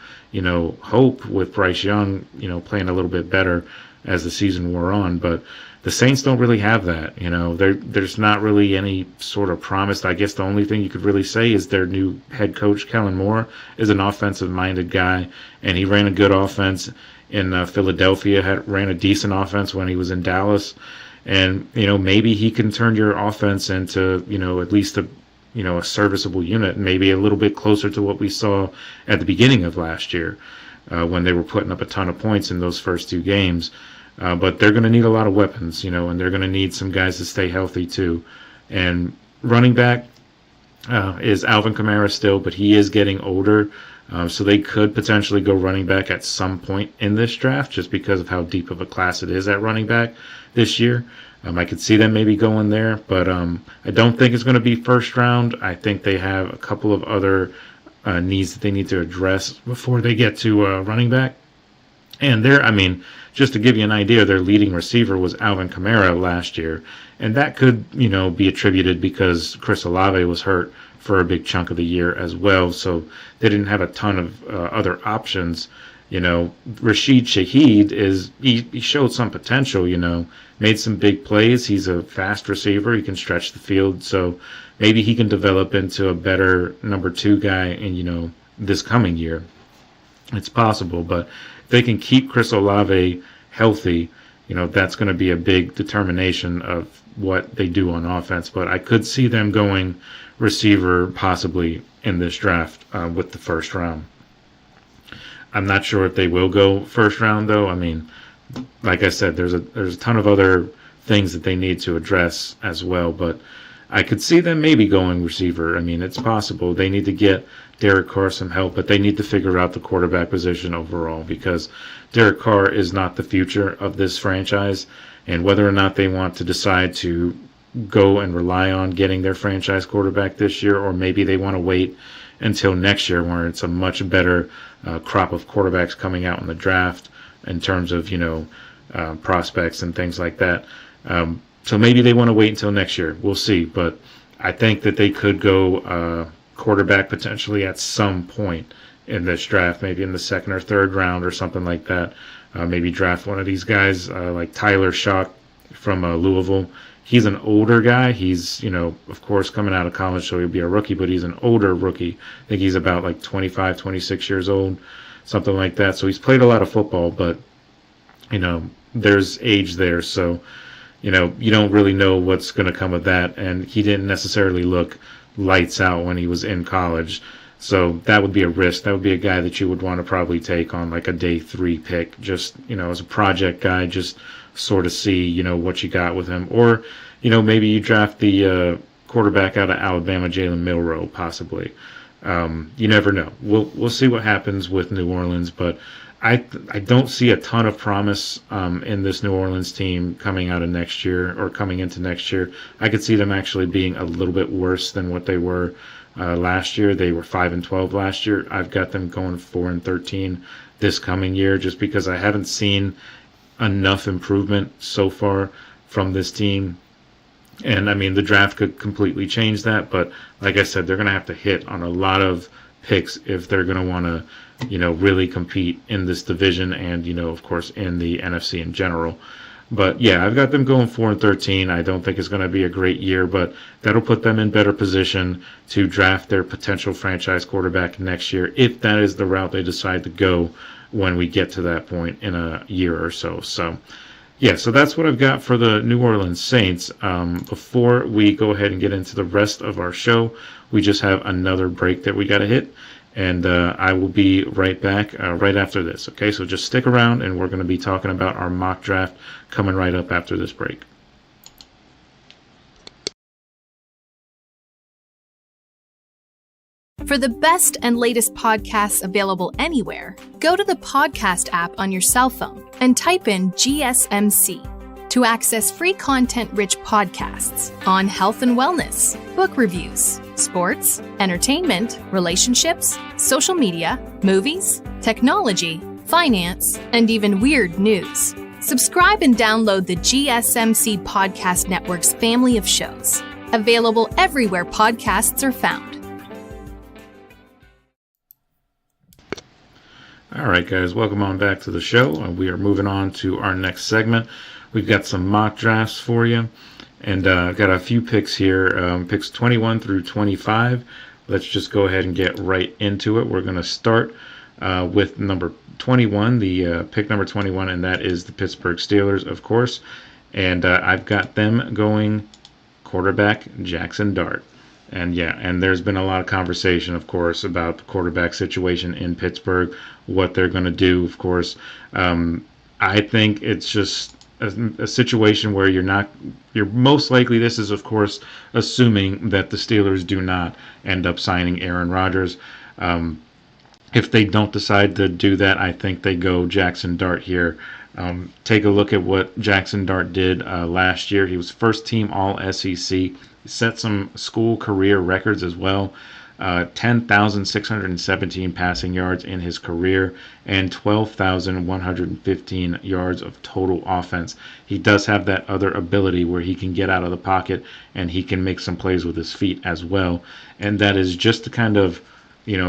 hope with Bryce Young, playing a little bit better as the season wore on. But the Saints don't really have that. There's not really any sort of promise. I guess the only thing you could really say is their new head coach, Kellen Moore, is an offensive-minded guy, and he ran a good offense in Philadelphia, ran a decent offense when he was in Dallas. And, maybe he can turn your offense into, at least a serviceable unit, maybe a little bit closer to what we saw at the beginning of last year, when they were putting up a ton of points in those first 2 games. But they're going to need a lot of weapons, and they're going to need some guys to stay healthy too. And running back is Alvin Kamara still, but he is getting older. So they could potentially go running back at some point in this draft, just because of how deep of a class it is at running back this year. I could see them maybe going there, but I don't think it's going to be first round. I think they have a couple of other needs that they need to address before they get to running back. And just to give you an idea, their leading receiver was Alvin Kamara last year, and that could, be attributed because Chris Olave was hurt for a big chunk of the year as well, so they didn't have a ton of other options. Rashid Shaheed he showed some potential, made some big plays. He's a fast receiver. He can stretch the field, so maybe he can develop into a better number 2 guy in, this coming year. It's possible, but if they can keep Chris Olave healthy, that's going to be a big determination of what they do on offense. But I could see them going receiver possibly in this draft with the first round. I'm not sure if they will go first round, though. Like I said, there's a ton of other things that they need to address as well. But I could see them maybe going receiver. I mean, it's possible. They need to get Derek Carr some help, but they need to figure out the quarterback position overall, because Derek Carr is not the future of this franchise. And whether or not they want to decide to go and rely on getting their franchise quarterback this year, or maybe they want to wait until next year where it's a much better crop of quarterbacks coming out in the draft in terms of, prospects and things like that. So maybe they want to wait until next year. We'll see. But I think that they could go quarterback potentially at some point in this draft, maybe in the second or third round or something like that. Maybe draft one of these guys like Tyler Shock from Louisville. He's an older guy. He's, of course, coming out of college, so he'll be a rookie, but he's an older rookie. I think he's about like 25, 26 years old, something like that. So he's played a lot of football, but, there's age there. So, you don't really know what's going to come of that. And he didn't necessarily look lights out when he was in college. So that would be a risk. That would be a guy that you would want to probably take on like a day 3 pick, just, as a project guy, just sort of see, what you got with him. Or, maybe you draft the quarterback out of Alabama, Jalen Milroe, possibly. You never know. We'll see what happens with New Orleans, but I don't see a ton of promise in this New Orleans team coming out of next year or coming into next year. I could see them actually being a little bit worse than what they were last year. They were 5-12 last year. I've got them going 4-13 this coming year, just because I haven't seen enough improvement so far from this team. And I mean, the draft could completely change that, but like I said, they're going to have to hit on a lot of picks if they're going to want to, really compete in this division and, of course, in the NFC in general. But yeah, I've got them going 4-13. I don't think it's going to be a great year, but that'll put them in better position to draft their potential franchise quarterback next year, if that is the route they decide to go when we get to that point in a year or so. So yeah, so that's what I've got for the New Orleans Saints. Before we go ahead and get into the rest of our show, we just have another break that we got to hit. And I will be right back right after this. Okay, so just stick around, and we're going to be talking about our mock draft coming right up after this break. For the best and latest podcasts available anywhere, go to the podcast app on your cell phone and type in GSMC to access free content-rich podcasts on health and wellness, book reviews, sports, entertainment, relationships, social media, movies, technology, finance, and even weird news. Subscribe and download the GSMC Podcast Network's family of shows, available everywhere podcasts are found. All right, guys, welcome on back to the show. We are moving on to our next segment. We've got some mock drafts for you, and I've got a few picks here, picks 21 through 25. Let's just go ahead and get right into it. We're going to start with number 21, the pick number 21, and that is the Pittsburgh Steelers, of course. And I've got them going quarterback Jackson Dart. And yeah, and there's been a lot of conversation, of course, about the quarterback situation in Pittsburgh, what they're going to do, of course. I think it's just a situation where you're most likely, this is, of course, assuming that the Steelers do not end up signing Aaron Rodgers. If they don't decide to do that, I think they go Jackson Dart here. Take a look at what Jackson Dart did last year. He was first team All-SEC. Set some school career records as well. 10,617 passing yards in his career and 12,115 yards of total offense. He does have that other ability where he can get out of the pocket and he can make some plays with his feet as well. And that is just the kind of,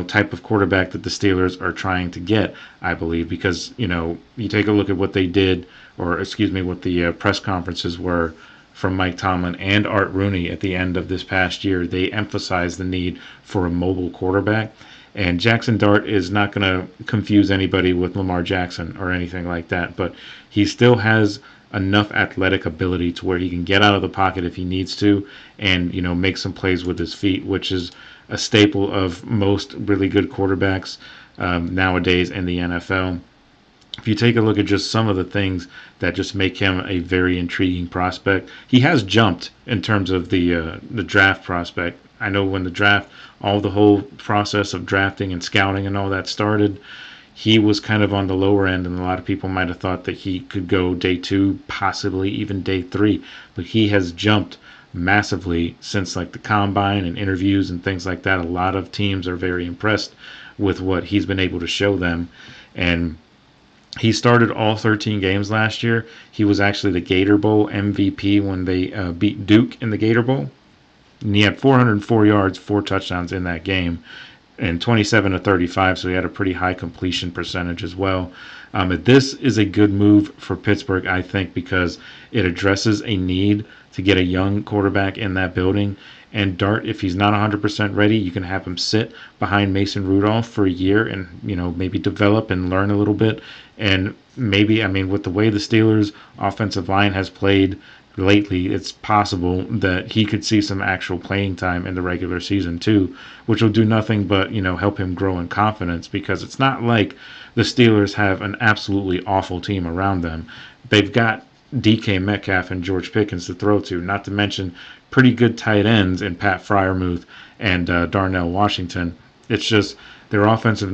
type of quarterback that the Steelers are trying to get, I believe, because, you take a look at what they did, what the press conferences were from Mike Tomlin and Art Rooney at the end of this past year. They emphasized the need for a mobile quarterback. And Jackson Dart is not going to confuse anybody with Lamar Jackson or anything like that, but he still has enough athletic ability to where he can get out of the pocket if he needs to and, make some plays with his feet, which is a staple of most really good quarterbacks nowadays in the NFL. if you take a look at just some of the things that just make him a very intriguing prospect, he has jumped in terms of the draft prospect. I know when the whole process of drafting and scouting and all that started, he was kind of on the lower end, and a lot of people might have thought that he could go day 2, possibly even day 3. But he has jumped massively since like the combine and interviews and things like that. A lot of teams are very impressed with what he's been able to show them, and he started all 13 games last year. He was actually the Gator Bowl MVP when they beat Duke in the Gator Bowl. And he had 404 yards, 4 touchdowns in that game, and 27 to 35, so he had a pretty high completion percentage as well. This is a good move for Pittsburgh, I think, because it addresses a need to get a young quarterback in that building. And Dart, if he's not 100% ready, you can have him sit behind Mason Rudolph for a year and, maybe develop and learn a little bit. And maybe, with the way the Steelers' offensive line has played lately, it's possible that he could see some actual playing time in the regular season too, which will do nothing but, help him grow in confidence, because it's not like the Steelers have an absolutely awful team around them. They've got DK Metcalf and George Pickens to throw to, not to mention pretty good tight ends in Pat Freiermuth and Darnell Washington. It's just their offensive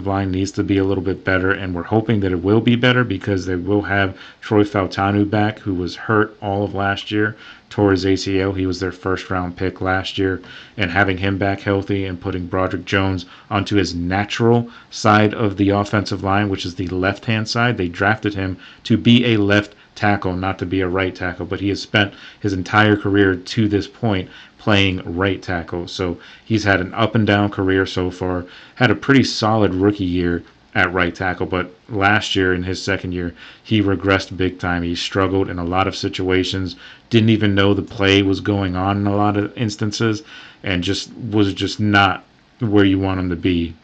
line needs to be a little bit better, and we're hoping that it will be better because they will have Troy Fautanu back, who was hurt all of last year, tore his ACL. He was their first-round pick last year, and having him back healthy and putting Broderick Jones onto his natural side of the offensive line, which is the left-hand side. They drafted him to be a left tackle, not to be a right tackle, but he has spent his entire career to this point playing right tackle. So he's had an up and down career so far, had a pretty solid rookie year at right tackle, but last year, in his second year, he regressed big time. He struggled in a lot of situations, didn't even know the play was going on in a lot of instances, and was just not where you want him to be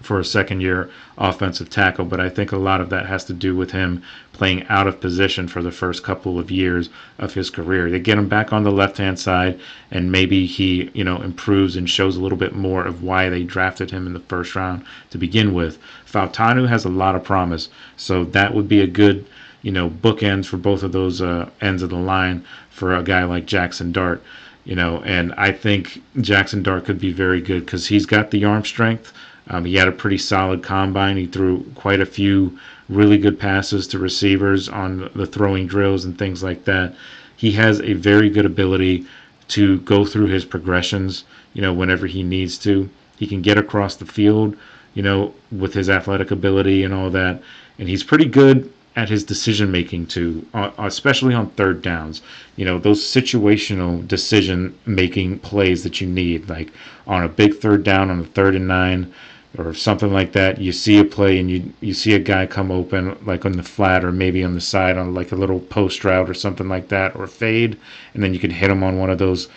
for a second-year offensive tackle. But I think a lot of that has to do with him playing out of position for the first couple of years of his career. They get him back on the left-hand side, and maybe he, improves and shows a little bit more of why they drafted him in the first round to begin with. Fautanu has a lot of promise, so that would be a good, bookends for both of those ends of the line for a guy like Jackson Dart. And I think Jackson Dart could be very good because he's got the arm strength. He had a pretty solid combine. He threw quite a few really good passes to receivers on the throwing drills and things like that. He has a very good ability to go through his progressions, whenever he needs to. He can get across the field, with his athletic ability and all that. And he's pretty good at his decision making too, especially on third downs. Those situational decision making plays that you need, like on a big third down on a 3rd and 9 or something like that. You see a play and you see a guy come open, like on the flat or maybe on the side on like a little post route or something like that, or fade, and then you can hit him on one of those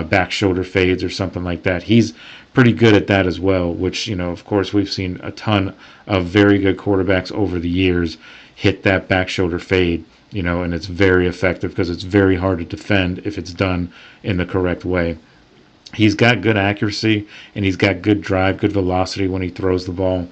back shoulder fades or something like that. He's pretty good at that as well, which, of course, we've seen a ton of very good quarterbacks over the years hit that back shoulder fade, and it's very effective because it's very hard to defend if it's done in the correct way. He's got good accuracy, and he's got good drive, good velocity when he throws the ball.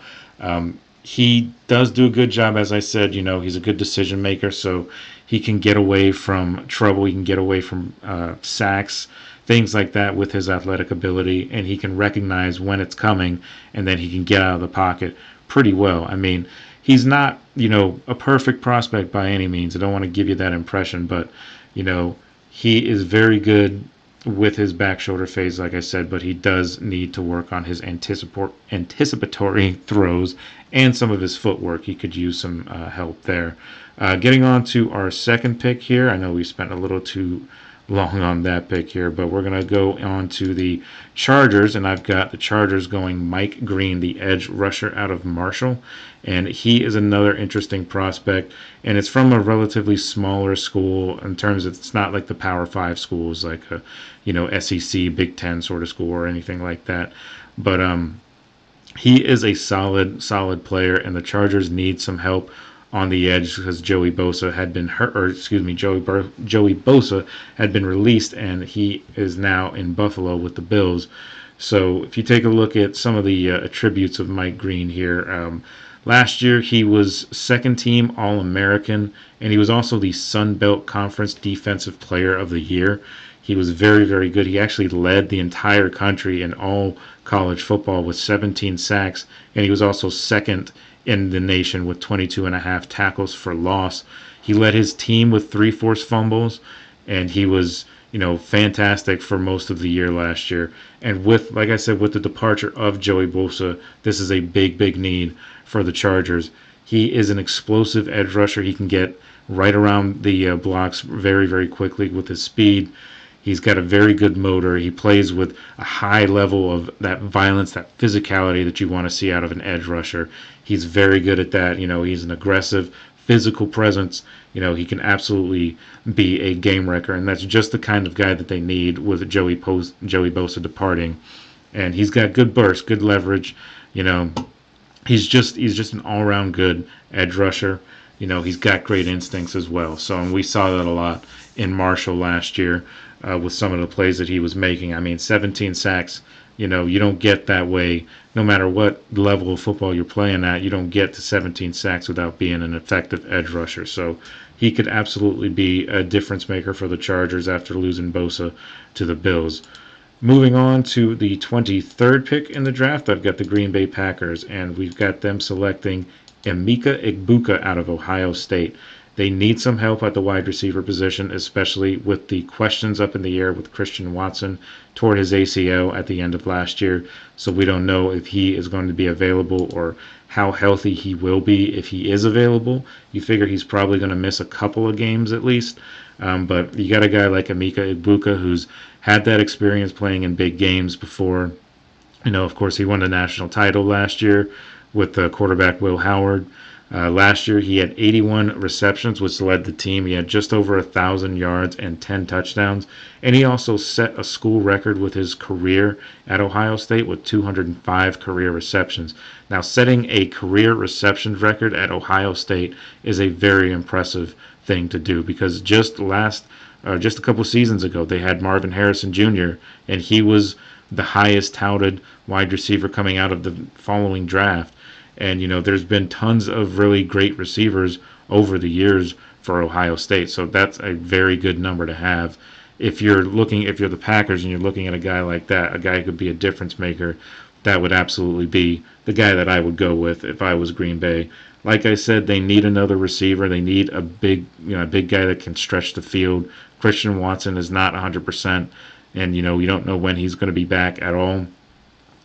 He does do a good job, as I said. He's a good decision maker, so he can get away from trouble. He can get away from sacks, things like that with his athletic ability, and he can recognize when it's coming, and then he can get out of the pocket pretty well. He's not, a perfect prospect by any means. I don't want to give you that impression, but, he is very good with his back shoulder phase, like I said, but he does need to work on his anticipatory throws and some of his footwork. He could use some help there. Getting on to our second pick here. I know we spent a little too long on that pick here, but we're going to go on to the Chargers, and I've got the Chargers going Mike Green, the edge rusher out of Marshall, and he is another interesting prospect, and it's from a relatively smaller school in terms of, it's not like the Power 5 schools like a, SEC, Big Ten sort of school or anything like that, but he is a solid player, and the Chargers need some help on the edge because Joey Bosa had been hurt, or excuse me, Joey Bosa had been released, and he is now in Buffalo with the Bills. So if you take a look at some of the attributes of Mike Green here, Last year, he was second team All-American, and he was also the Sun Belt Conference Defensive Player of the Year. He was very, very good. He actually led the entire country in all college football with 17 sacks, and he was also second in the nation with 22.5 tackles for loss. He led his team with 3 forced fumbles, and he was, fantastic for most of the year last year. And like I said, with the departure of Joey Bosa, this is a big, big need for the Chargers. He is an explosive edge rusher. He can get right around the blocks very, very quickly with his speed. He's got a very good motor. He plays with a high level of that violence, that physicality that you want to see out of an edge rusher. He's very good at that. He's an aggressive, physical presence. He can absolutely be a game wrecker, and that's just the kind of guy that they need with Joey Bosa departing. And he's got good burst, good leverage. He's just an all-around good edge rusher. He's got great instincts as well. So, and we saw that a lot in Marshall last year with some of the plays that he was making. I mean, 17 sacks. You don't get that way no matter what level of football you're playing at. You don't get to 17 sacks without being an effective edge rusher. So he could absolutely be a difference maker for the Chargers after losing Bosa to the Bills. Moving on to the 23rd pick in the draft, I've got the Green Bay Packers, and we've got them selecting Emeka Egbuka out of Ohio State. They need some help at the wide receiver position, especially with the questions up in the air with Christian Watson toward his ACL at the end of last year. So we don't know if he is going to be available or how healthy he will be if he is available. You figure he's probably going to miss a couple of games at least. But you got a guy like Emeka Egbuka who's had that experience playing in big games before. Of course, he won the national title last year with the quarterback Will Howard. Last year, he had 81 receptions, which led the team. He had just over 1,000 yards and 10 touchdowns. And he also set a school record with his career at Ohio State with 205 career receptions. Now, setting a career receptions record at Ohio State is a very impressive thing to do, because just a couple seasons ago, they had Marvin Harrison Jr., and he was the highest touted wide receiver coming out of the following draft. And, there's been tons of really great receivers over the years for Ohio State. So that's a very good number to have. If you're the Packers and you're looking at a guy like that, a guy who could be a difference maker, that would absolutely be the guy that I would go with if I was Green Bay. Like I said, they need another receiver. They need a big guy that can stretch the field. Christian Watson is not 100%, and, we don't know when he's going to be back at all.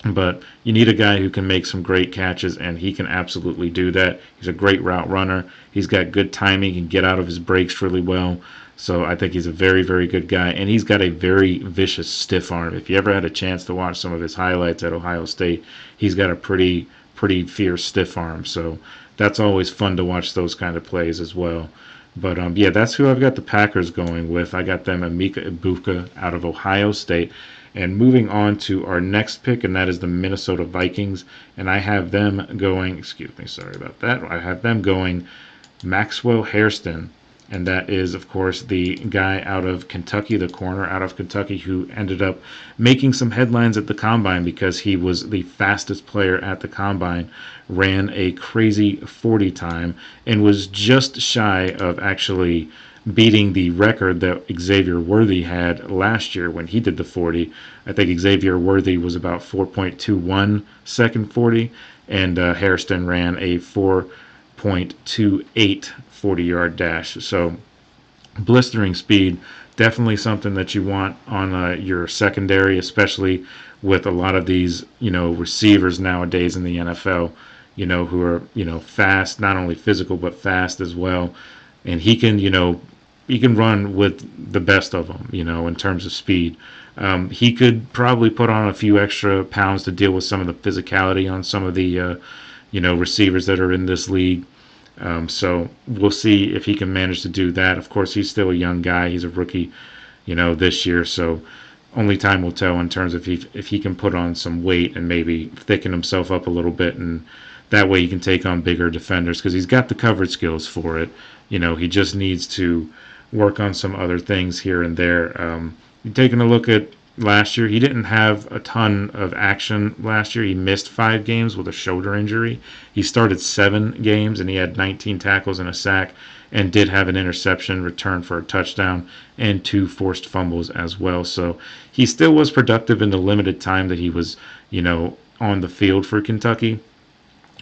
But you need a guy who can make some great catches, and he can absolutely do that. He's a great route runner. He's got good timing. He can get out of his breaks really well. So I think he's a very, very good guy. And he's got a very vicious stiff arm. If you ever had a chance to watch some of his highlights at Ohio State, he's got a pretty fierce stiff arm. So that's always fun to watch those kind of plays as well. But, that's who I've got the Packers going with. I got them Emeka Egbuka out of Ohio State. And moving on to our next pick, and that is the Minnesota Vikings. And I have them going, I have them going Maxwell Hairston. And that is, of course, the guy out of Kentucky, the corner out of Kentucky, who ended up making some headlines at the Combine because he was the fastest player at the Combine, ran a crazy 40 time, and was just shy of actually beating the record that Xavier Worthy had last year when he did the 40. I think Xavier Worthy was about 4.21 second 40, and Hairston ran a 4.28 40-yard dash. So blistering speed, definitely something that you want on your secondary, especially with a lot of these, receivers nowadays in the NFL, who are, fast, not only physical, but fast as well. And he can run with the best of them, in terms of speed. He could probably put on a few extra pounds to deal with some of the physicality on some of the, receivers that are in this league. So we'll see if he can manage to do that. Of course, he's still a young guy. He's a rookie, this year. So only time will tell in terms of if he can put on some weight and maybe thicken himself up a little bit, and that way he can take on bigger defenders, because he's got the coverage skills for it. He just needs to work on some other things here and there. Taking a look at last year. He didn't have a ton of action last year. He missed 5 games with a shoulder injury. He started 7 games and he had 19 tackles and a sack, and did have an interception return for a touchdown and 2 forced fumbles as well. So he still was productive in the limited time that he was, on the field for Kentucky.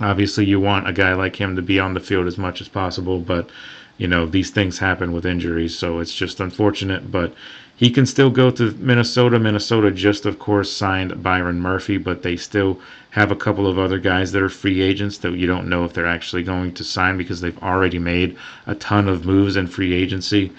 Obviously, you want a guy like him to be on the field as much as possible, but these things happen with injuries, so it's just unfortunate. But he can still go to Minnesota. Minnesota just, of course, signed Byron Murphy, but they still have a couple of other guys that are free agents that you don't know if they're actually going to sign, because they've already made a ton of moves in free agency,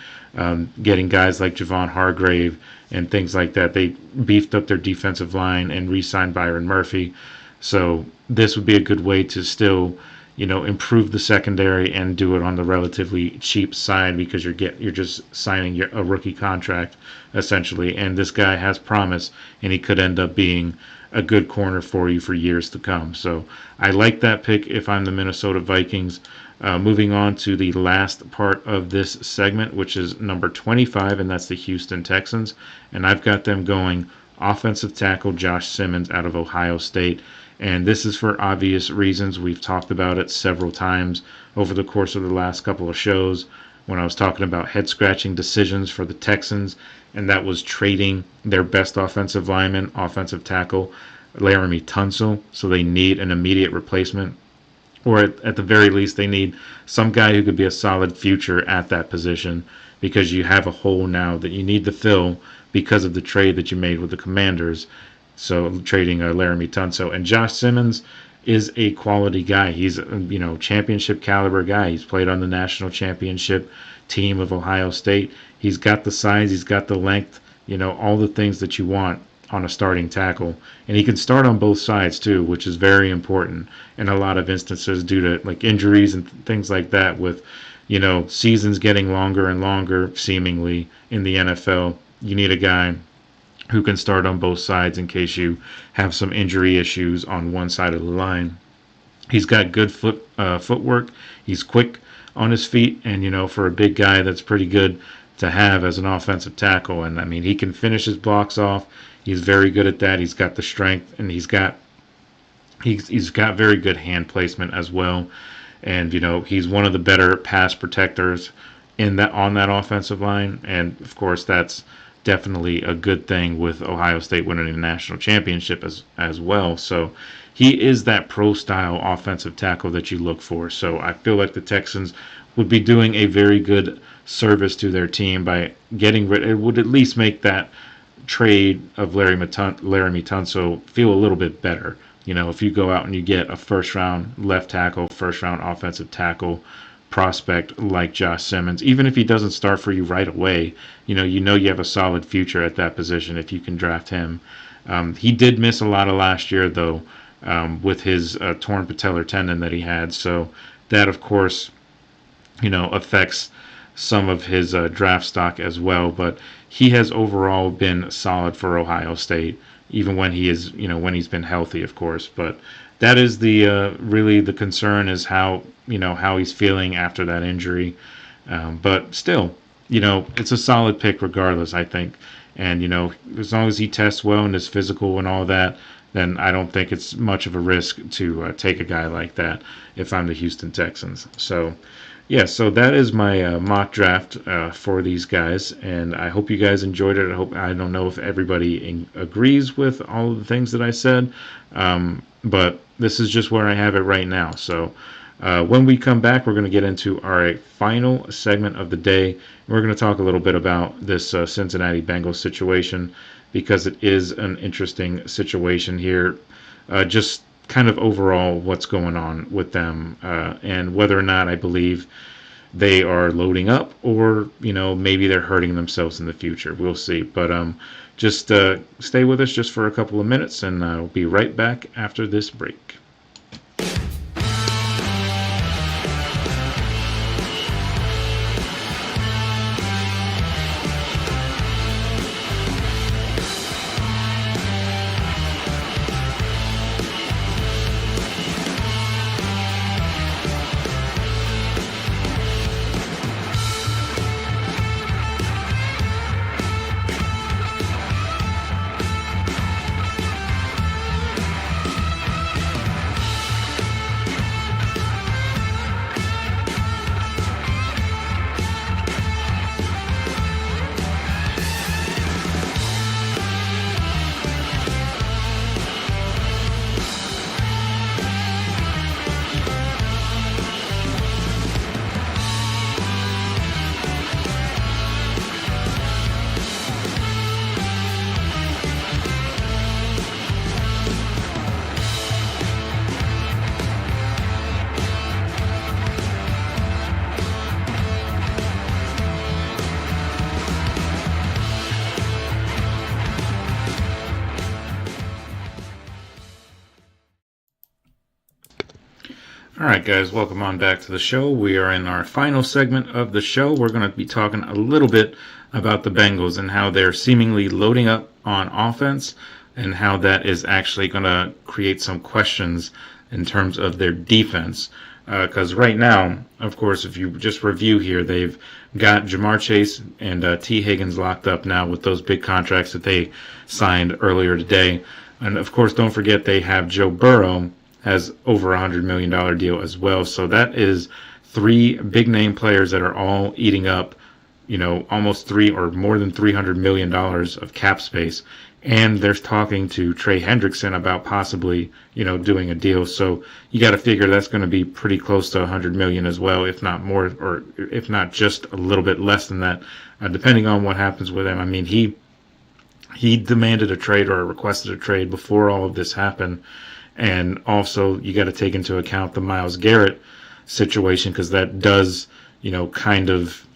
getting guys like Javon Hargrave and things like that. They beefed up their defensive line and re-signed Byron Murphy. So this would be a good way to still improve the secondary and do it on the relatively cheap side, because you're just signing a rookie contract essentially, and this guy has promise, and he could end up being a good corner for you for years to come. So I like that pick if I'm the Minnesota Vikings. Moving on to the last part of this segment, which is number 25, and that's the Houston Texans, and I've got them going offensive tackle Josh Simmons out of Ohio State. And this is for obvious reasons. We've talked about it several times over the course of the last couple of shows when I was talking about head-scratching decisions for the Texans, and that was trading their best offensive lineman, offensive tackle, Laramie Tunsil. So they need an immediate replacement, or at the very least, they need some guy who could be a solid future at that position, because you have a hole now that you need to fill because of the trade that you made with the Commanders. So trading Laramie Tunsil. And Josh Simmons is a quality guy. He's a championship caliber guy. He's played on the national championship team of Ohio State. He's got the size, he's got the length, all the things that you want on a starting tackle. And he can start on both sides too, which is very important in a lot of instances due to like injuries and things like that, with seasons getting longer and longer seemingly in the NFL. You need a guy who can start on both sides in case you have some injury issues on one side of the line. He's got good footwork. He's quick on his feet, and for a big guy, that's pretty good to have as an offensive tackle. And I mean, he can finish his blocks off. He's very good at that. He's got the strength, and he's got very good hand placement as well. And he's one of the better pass protectors on that offensive line. And of course, that's definitely a good thing with Ohio State winning the national championship as well. So he is that pro-style offensive tackle that you look for. So I feel like the Texans would be doing a very good service to their team by getting rid. It would at least make that trade of Laramie Tunsil feel a little bit better. If you go out and you get a first-round left tackle, first-round offensive tackle prospect like Josh Simmons, even if he doesn't start for you right away, you have a solid future at that position if you can draft him. He did miss a lot of last year though, with his torn patellar tendon that he had, so that of course affects some of his draft stock as well. But he has overall been solid for Ohio State, even when he's been healthy, of course. But that is the really the concern, is how he's feeling after that injury. But still, it's a solid pick regardless, I think. And as long as he tests well and is physical and all that, then I don't think it's much of a risk to take a guy like that if I'm the Houston Texans. So yeah, so that is my mock draft for these guys, and I hope you guys enjoyed it. I don't know if everybody agrees with all of the things that I said, but this is just where I have it right now. So when we come back, we're going to get into our final segment of the day. We're going to talk a little bit about this Cincinnati Bengals situation, because it is an interesting situation here. Just kind of overall what's going on with them, and whether or not I believe they are loading up, or maybe they're hurting themselves in the future. We'll see. But just stay with us just for a couple of minutes, and we'll be right back after this break. All right, guys, welcome on back to the show. We are in our final segment of the show. We're going to be talking a little bit about the Bengals and how they're seemingly loading up on offense and how that is actually going to create some questions in terms of their defense. Because right now, of course, if you just review here, they've got Jamar Chase and T. Higgins locked up now with those big contracts that they signed earlier today. And, of course, don't forget they have Joe Burrow has over $100 million deal as well. So that is 3 big-name players that are all eating up, almost 3 or more than $300 million of cap space. And they're talking to Trey Hendrickson about possibly, doing a deal. So you got to figure that's going to be pretty close to $100 million as well, if not more, or if not just a little bit less than that, depending on what happens with him. I mean, he demanded a trade or requested a trade before all of this happened. And also you got to take into account the Myles Garrett situation, because that does, kind of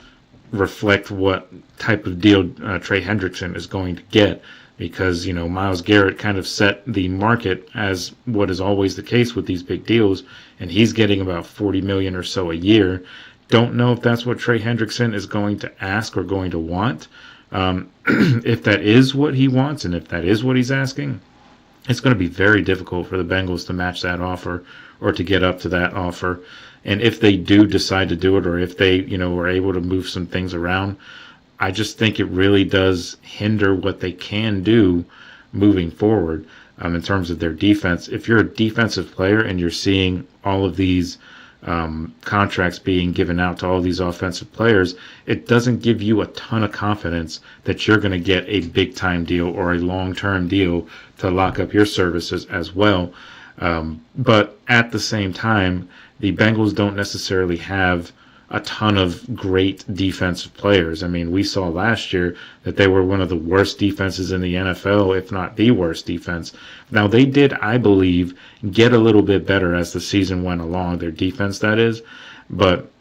reflect what type of deal Trey Hendrickson is going to get. Because, Myles Garrett kind of set the market as what is always the case with these big deals, and he's getting about $40 million or so a year. Don't know if that's what Trey Hendrickson is going to ask or going to want. If that is what he wants and if that is what he's asking, it's going to be very difficult for the Bengals to match that offer or to get up to that offer. And if they do decide to do it, or if they, are able to move some things around, I just think it really does hinder what they can do moving forward in terms of their defense. If you're a defensive player and you're seeing all of these contracts being given out to all these offensive players, it doesn't give you a ton of confidence that you're going to get a big-time deal or a long-term deal to lock up your services as well. But at the same time, the Bengals don't necessarily have a ton of great defensive players. I mean, we saw last year that they were one of the worst defenses in the NFL, if not the worst defense. Now, they did, I believe, get a little bit better as the season went along, their defense, that is. But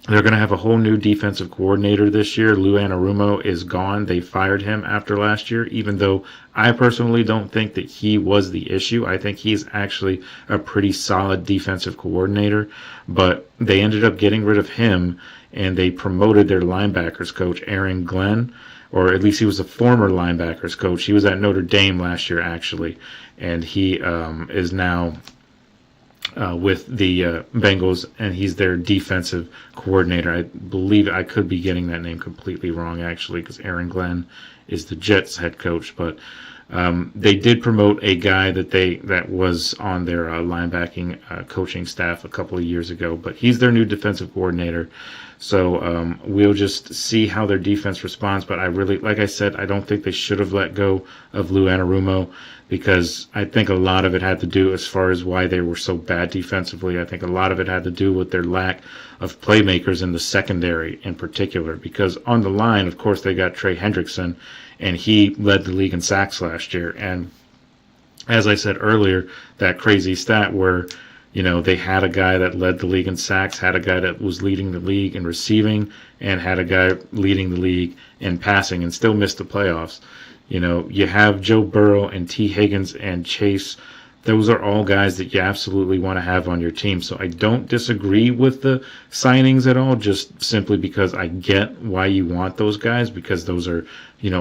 they're going to have a whole new defensive coordinator this year. Lou Anarumo is gone. They fired him after last year, even though I personally don't think that he was the issue. I think he's actually a pretty solid defensive coordinator. But they ended up getting rid of him, and they promoted their linebackers coach, Aaron Glenn, or at least he was a former linebackers coach. He was at Notre Dame last year, actually, and he is now with the Bengals, and he's their defensive coordinator. I believe I could be getting that name completely wrong, actually, because Aaron Glenn is the Jets head coach. But they did promote a guy that was on their linebacking coaching staff a couple of years ago, but he's their new defensive coordinator. So we'll just see how their defense responds. But I really, like I said, I don't think they should have let go of Lou Anarumo, because I think a lot of it had to do, as far as why they were so bad defensively, I think a lot of it had to do with their lack of playmakers in the secondary in particular. Because on the line, of course, they got Trey Hendrickson, and he led the league in sacks last year. And as I said earlier, that crazy stat where, they had a guy that led the league in sacks, had a guy that was leading the league in receiving, and had a guy leading the league in passing, and still missed the playoffs. You have Joe Burrow and T. Higgins and Chase. Those are all guys that you absolutely want to have on your team. So I don't disagree with the signings at all, just simply because I get why you want those guys, because those are,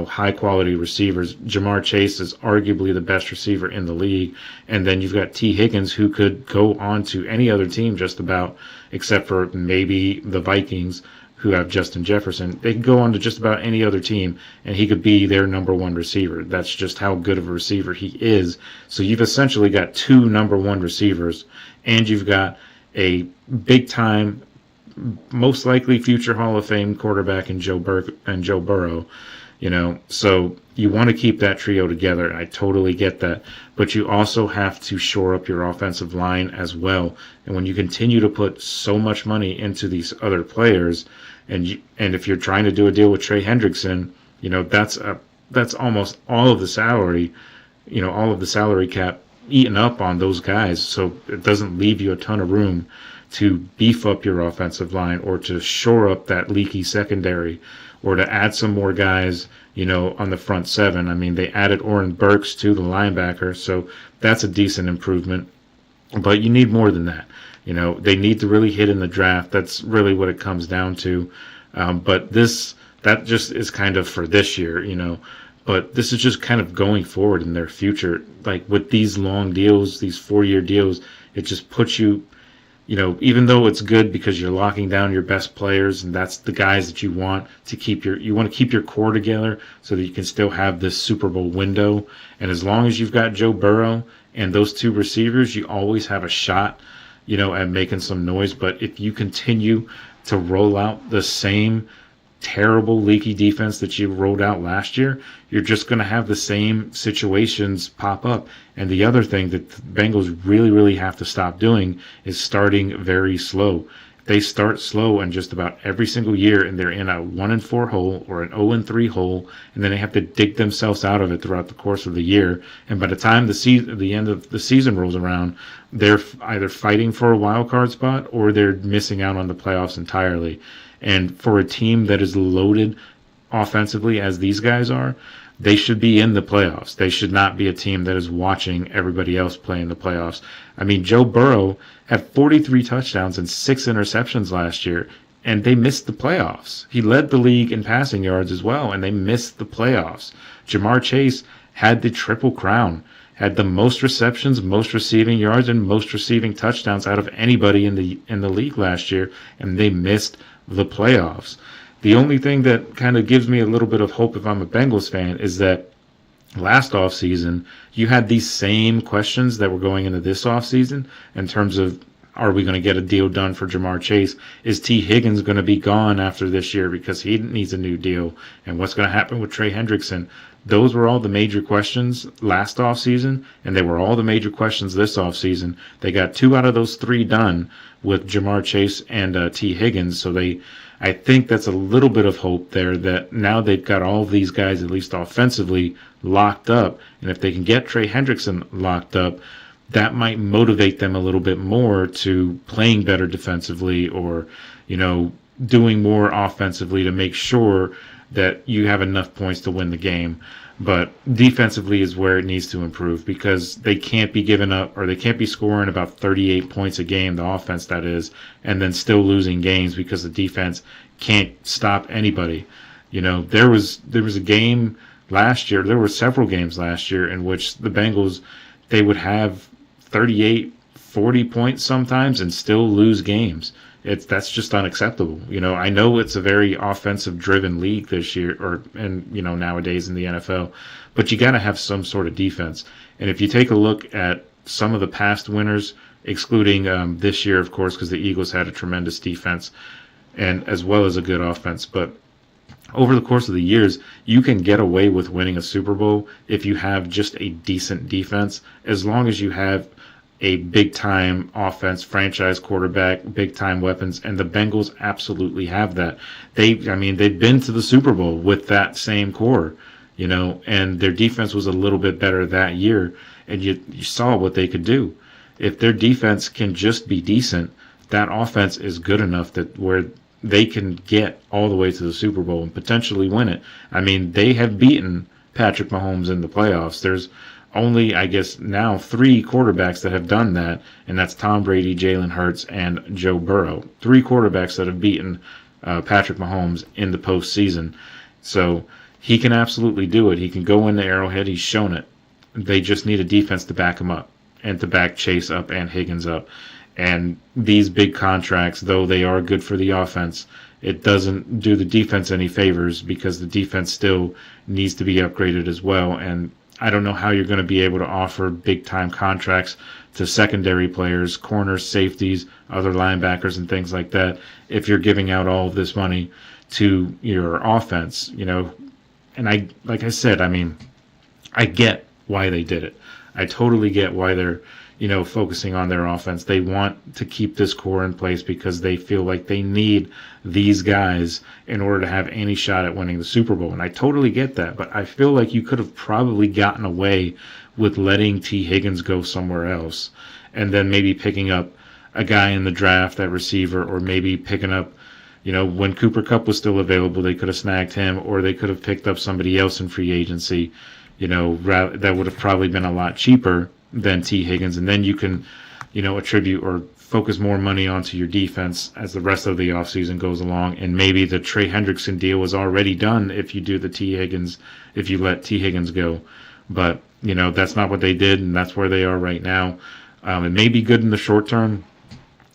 high quality receivers. Jamar Chase is arguably the best receiver in the league. And then you've got T. Higgins, who could go on to any other team just about, except for maybe the Vikings, who have Justin Jefferson. They could go on to just about any other team, and he could be their number one receiver. That's just how good of a receiver he is. So you've essentially got 2 number 1 receivers, and you've got a big-time, most likely future Hall of Fame quarterback in Joe Burrow. So you want to keep that trio together. I totally get that. But you also have to shore up your offensive line as well. And when you continue to put so much money into these other players, and if you're trying to do a deal with Trey Hendrickson, that's almost all of the salary, all of the salary cap eaten up on those guys. So it doesn't leave you a ton of room to beef up your offensive line, or to shore up that leaky secondary, or to add some more guys, on the front 7. I mean, they added Oren Burks to the linebacker, so that's a decent improvement. But you need more than that. They need to really hit in the draft. That's really what it comes down to. But that just is kind of for this year, But this is just kind of going forward in their future. Like with these long deals, these 4-year deals, it just puts you, even though it's good because you're locking down your best players and that's the guys that you want to keep your core together so that you can still have this Super Bowl window. And as long as you've got Joe Burrow and those two receivers, you always have a shot, at making some noise. But if you continue to roll out the same terrible leaky defense that you rolled out last year, you're just going to have the same situations pop up. And the other thing that the Bengals really, really have to stop doing is starting very slow. They start slow in just about every single year, and they're in a 1-4 hole or an 0-3 hole, and then they have to dig themselves out of it throughout the course of the year. And by the time the end of the season rolls around, they're either fighting for a wild card spot or they're missing out on the playoffs entirely. And for a team that is loaded offensively as these guys are, they should be in the playoffs. They should not be a team that is watching everybody else play in the playoffs. I mean, Joe Burrow had 43 touchdowns and 6 interceptions last year, and they missed the playoffs. He led the league in passing yards as well, and they missed the playoffs. Jamar Chase had the triple crown, had the most receptions, most receiving yards, and most receiving touchdowns out of anybody in the league last year, and they missed the playoffs. The only thing that kind of gives me a little bit of hope if I'm a Bengals fan is that last offseason, you had these same questions that were going into this offseason in terms of, are we going to get a deal done for Jamar Chase? Is T. Higgins going to be gone after this year because he needs a new deal? And what's going to happen with Trey Hendrickson? Those were all the major questions last offseason, and they were all the major questions this offseason. They got 2 out of those 3 done with Jamar Chase and T. Higgins, so I think that's a little bit of hope there that now they've got all of these guys, at least offensively, locked up. And if they can get Trey Hendrickson locked up, that might motivate them a little bit more to playing better defensively or, doing more offensively to make sure that you have enough points to win the game. But defensively is where it needs to improve because they can't be giving up or they can't be scoring about 38 points a game, the offense that is, and then still losing games because the defense can't stop anybody. There was a game last year, there were several games last year in which the Bengals, they would have 38, 40 points sometimes and still lose games. That's just unacceptable. I know it's a very offensive driven league this year nowadays in the NFL, but you got to have some sort of defense. And if you take a look at some of the past winners, excluding this year, of course, because the Eagles had a tremendous defense and as well as a good offense, but over the course of the years, you can get away with winning a Super Bowl if you have just a decent defense, as long as you have a big-time offense, franchise quarterback, big-time weapons, and the Bengals absolutely have that. They've been to the Super Bowl with that same core, and their defense was a little bit better that year, and you saw what they could do. If their defense can just be decent, that offense is good enough that where they can get all the way to the Super Bowl and potentially win it. I mean, they have beaten Patrick Mahomes in the playoffs. There's only, I guess, now 3 quarterbacks that have done that, and that's Tom Brady, Jalen Hurts, and Joe Burrow. 3 quarterbacks that have beaten Patrick Mahomes in the postseason. So he can absolutely do it. He can go into Arrowhead. He's shown it. They just need a defense to back him up and to back Chase up and Higgins up. And these big contracts, though they are good for the offense, it doesn't do the defense any favors because the defense still needs to be upgraded as well. And I don't know how you're going to be able to offer big-time contracts to secondary players, corners, safeties, other linebackers, and things like that if you're giving out all of this money to your offense, And like I said, I get why they did it. I totally get why they're, focusing on their offense. They want to keep this core in place because they feel like they need these guys in order to have any shot at winning the Super Bowl. And I totally get that, but I feel like you could have probably gotten away with letting T. Higgins go somewhere else and then maybe picking up a guy in the draft, that receiver, or maybe picking up, when Cooper Kupp was still available, they could have snagged him, or they could have picked up somebody else in free agency, that would have probably been a lot cheaper than T. Higgins, and then you can attribute or focus more money onto your defense as the rest of the offseason goes along. And maybe the Trey Hendrickson deal was already done if you let T. Higgins go. But, that's not what they did, and that's where they are right now. It may be good in the short term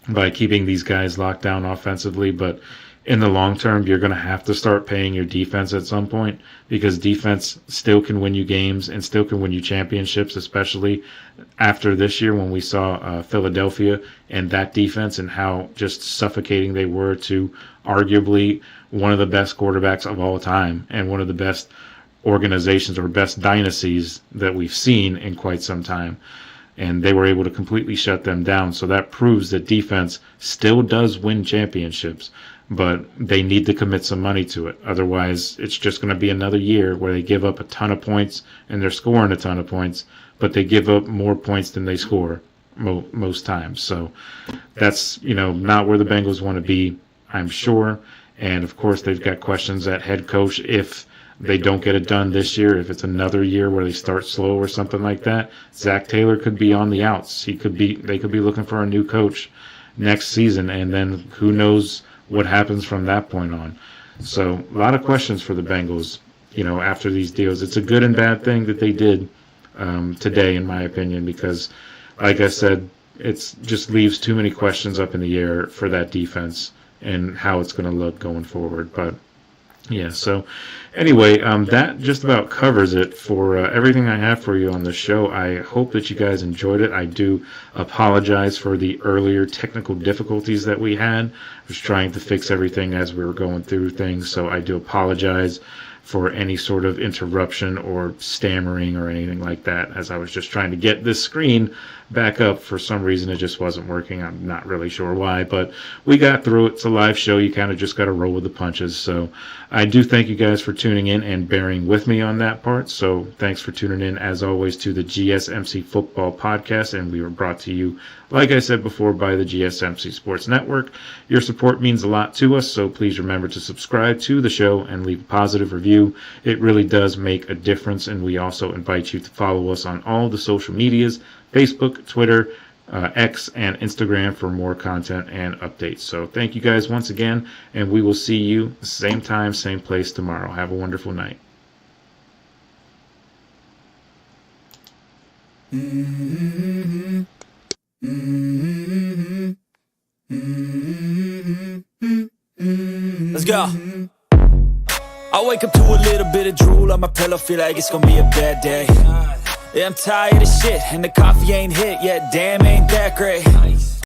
by keeping these guys locked down offensively, but in the long term, you're going to have to start paying your defense at some point, because defense still can win you games and still can win you championships, especially after this year when we saw Philadelphia and that defense and how just suffocating they were to arguably one of the best quarterbacks of all time and one of the best organizations or best dynasties that we've seen in quite some time. And they were able to completely shut them down. So that proves that defense still does win championships, but they need to commit some money to it. Otherwise, it's just going to be another year where they give up a ton of points and they're scoring a ton of points, but they give up more points than they score most times. So that's, not where the Bengals want to be, I'm sure. And of course, they've got questions at head coach if they don't get it done this year. If it's another year where they start slow or something like that, Zach Taylor could be on the outs. They could be looking for a new coach next season, and then who knows what happens from that point on. So a lot of questions for the Bengals, after these deals. It's a good and bad thing that they did today, in my opinion, because, like I said, it just leaves too many questions up in the air for that defense and how it's going to look going forward. But yeah, so anyway, that just about covers it for everything I have for you on the show. I hope that you guys enjoyed it. I do apologize for the earlier technical difficulties that we had. I was trying to fix everything as we were going through things, so I do apologize for any sort of interruption or stammering or anything like that, as I was just trying to get this screen back up. For some reason it just wasn't working. I'm not really sure why, but we got through it. It's a live show. You kind of just got to roll with the punches. So I do thank you guys for tuning in and bearing with me on that part. So thanks for tuning in, as always, to the GSMC Football Podcast, and we were brought to you, like I said before, by the GSMC Sports Network. Your support means a lot to us, so please remember to subscribe to the show and leave a positive review. It really does make a difference, and we also invite you to follow us on all the social medias, Facebook, Twitter, X, and Instagram for more content and updates. So thank you guys once again, and we will see you same time, same place tomorrow. Have a wonderful night. Let's go. I wake up to a little bit of drool on my pillow, feel like it's gonna be a bad day. Yeah, I'm tired of shit, and the coffee ain't hit yet, damn, ain't that great.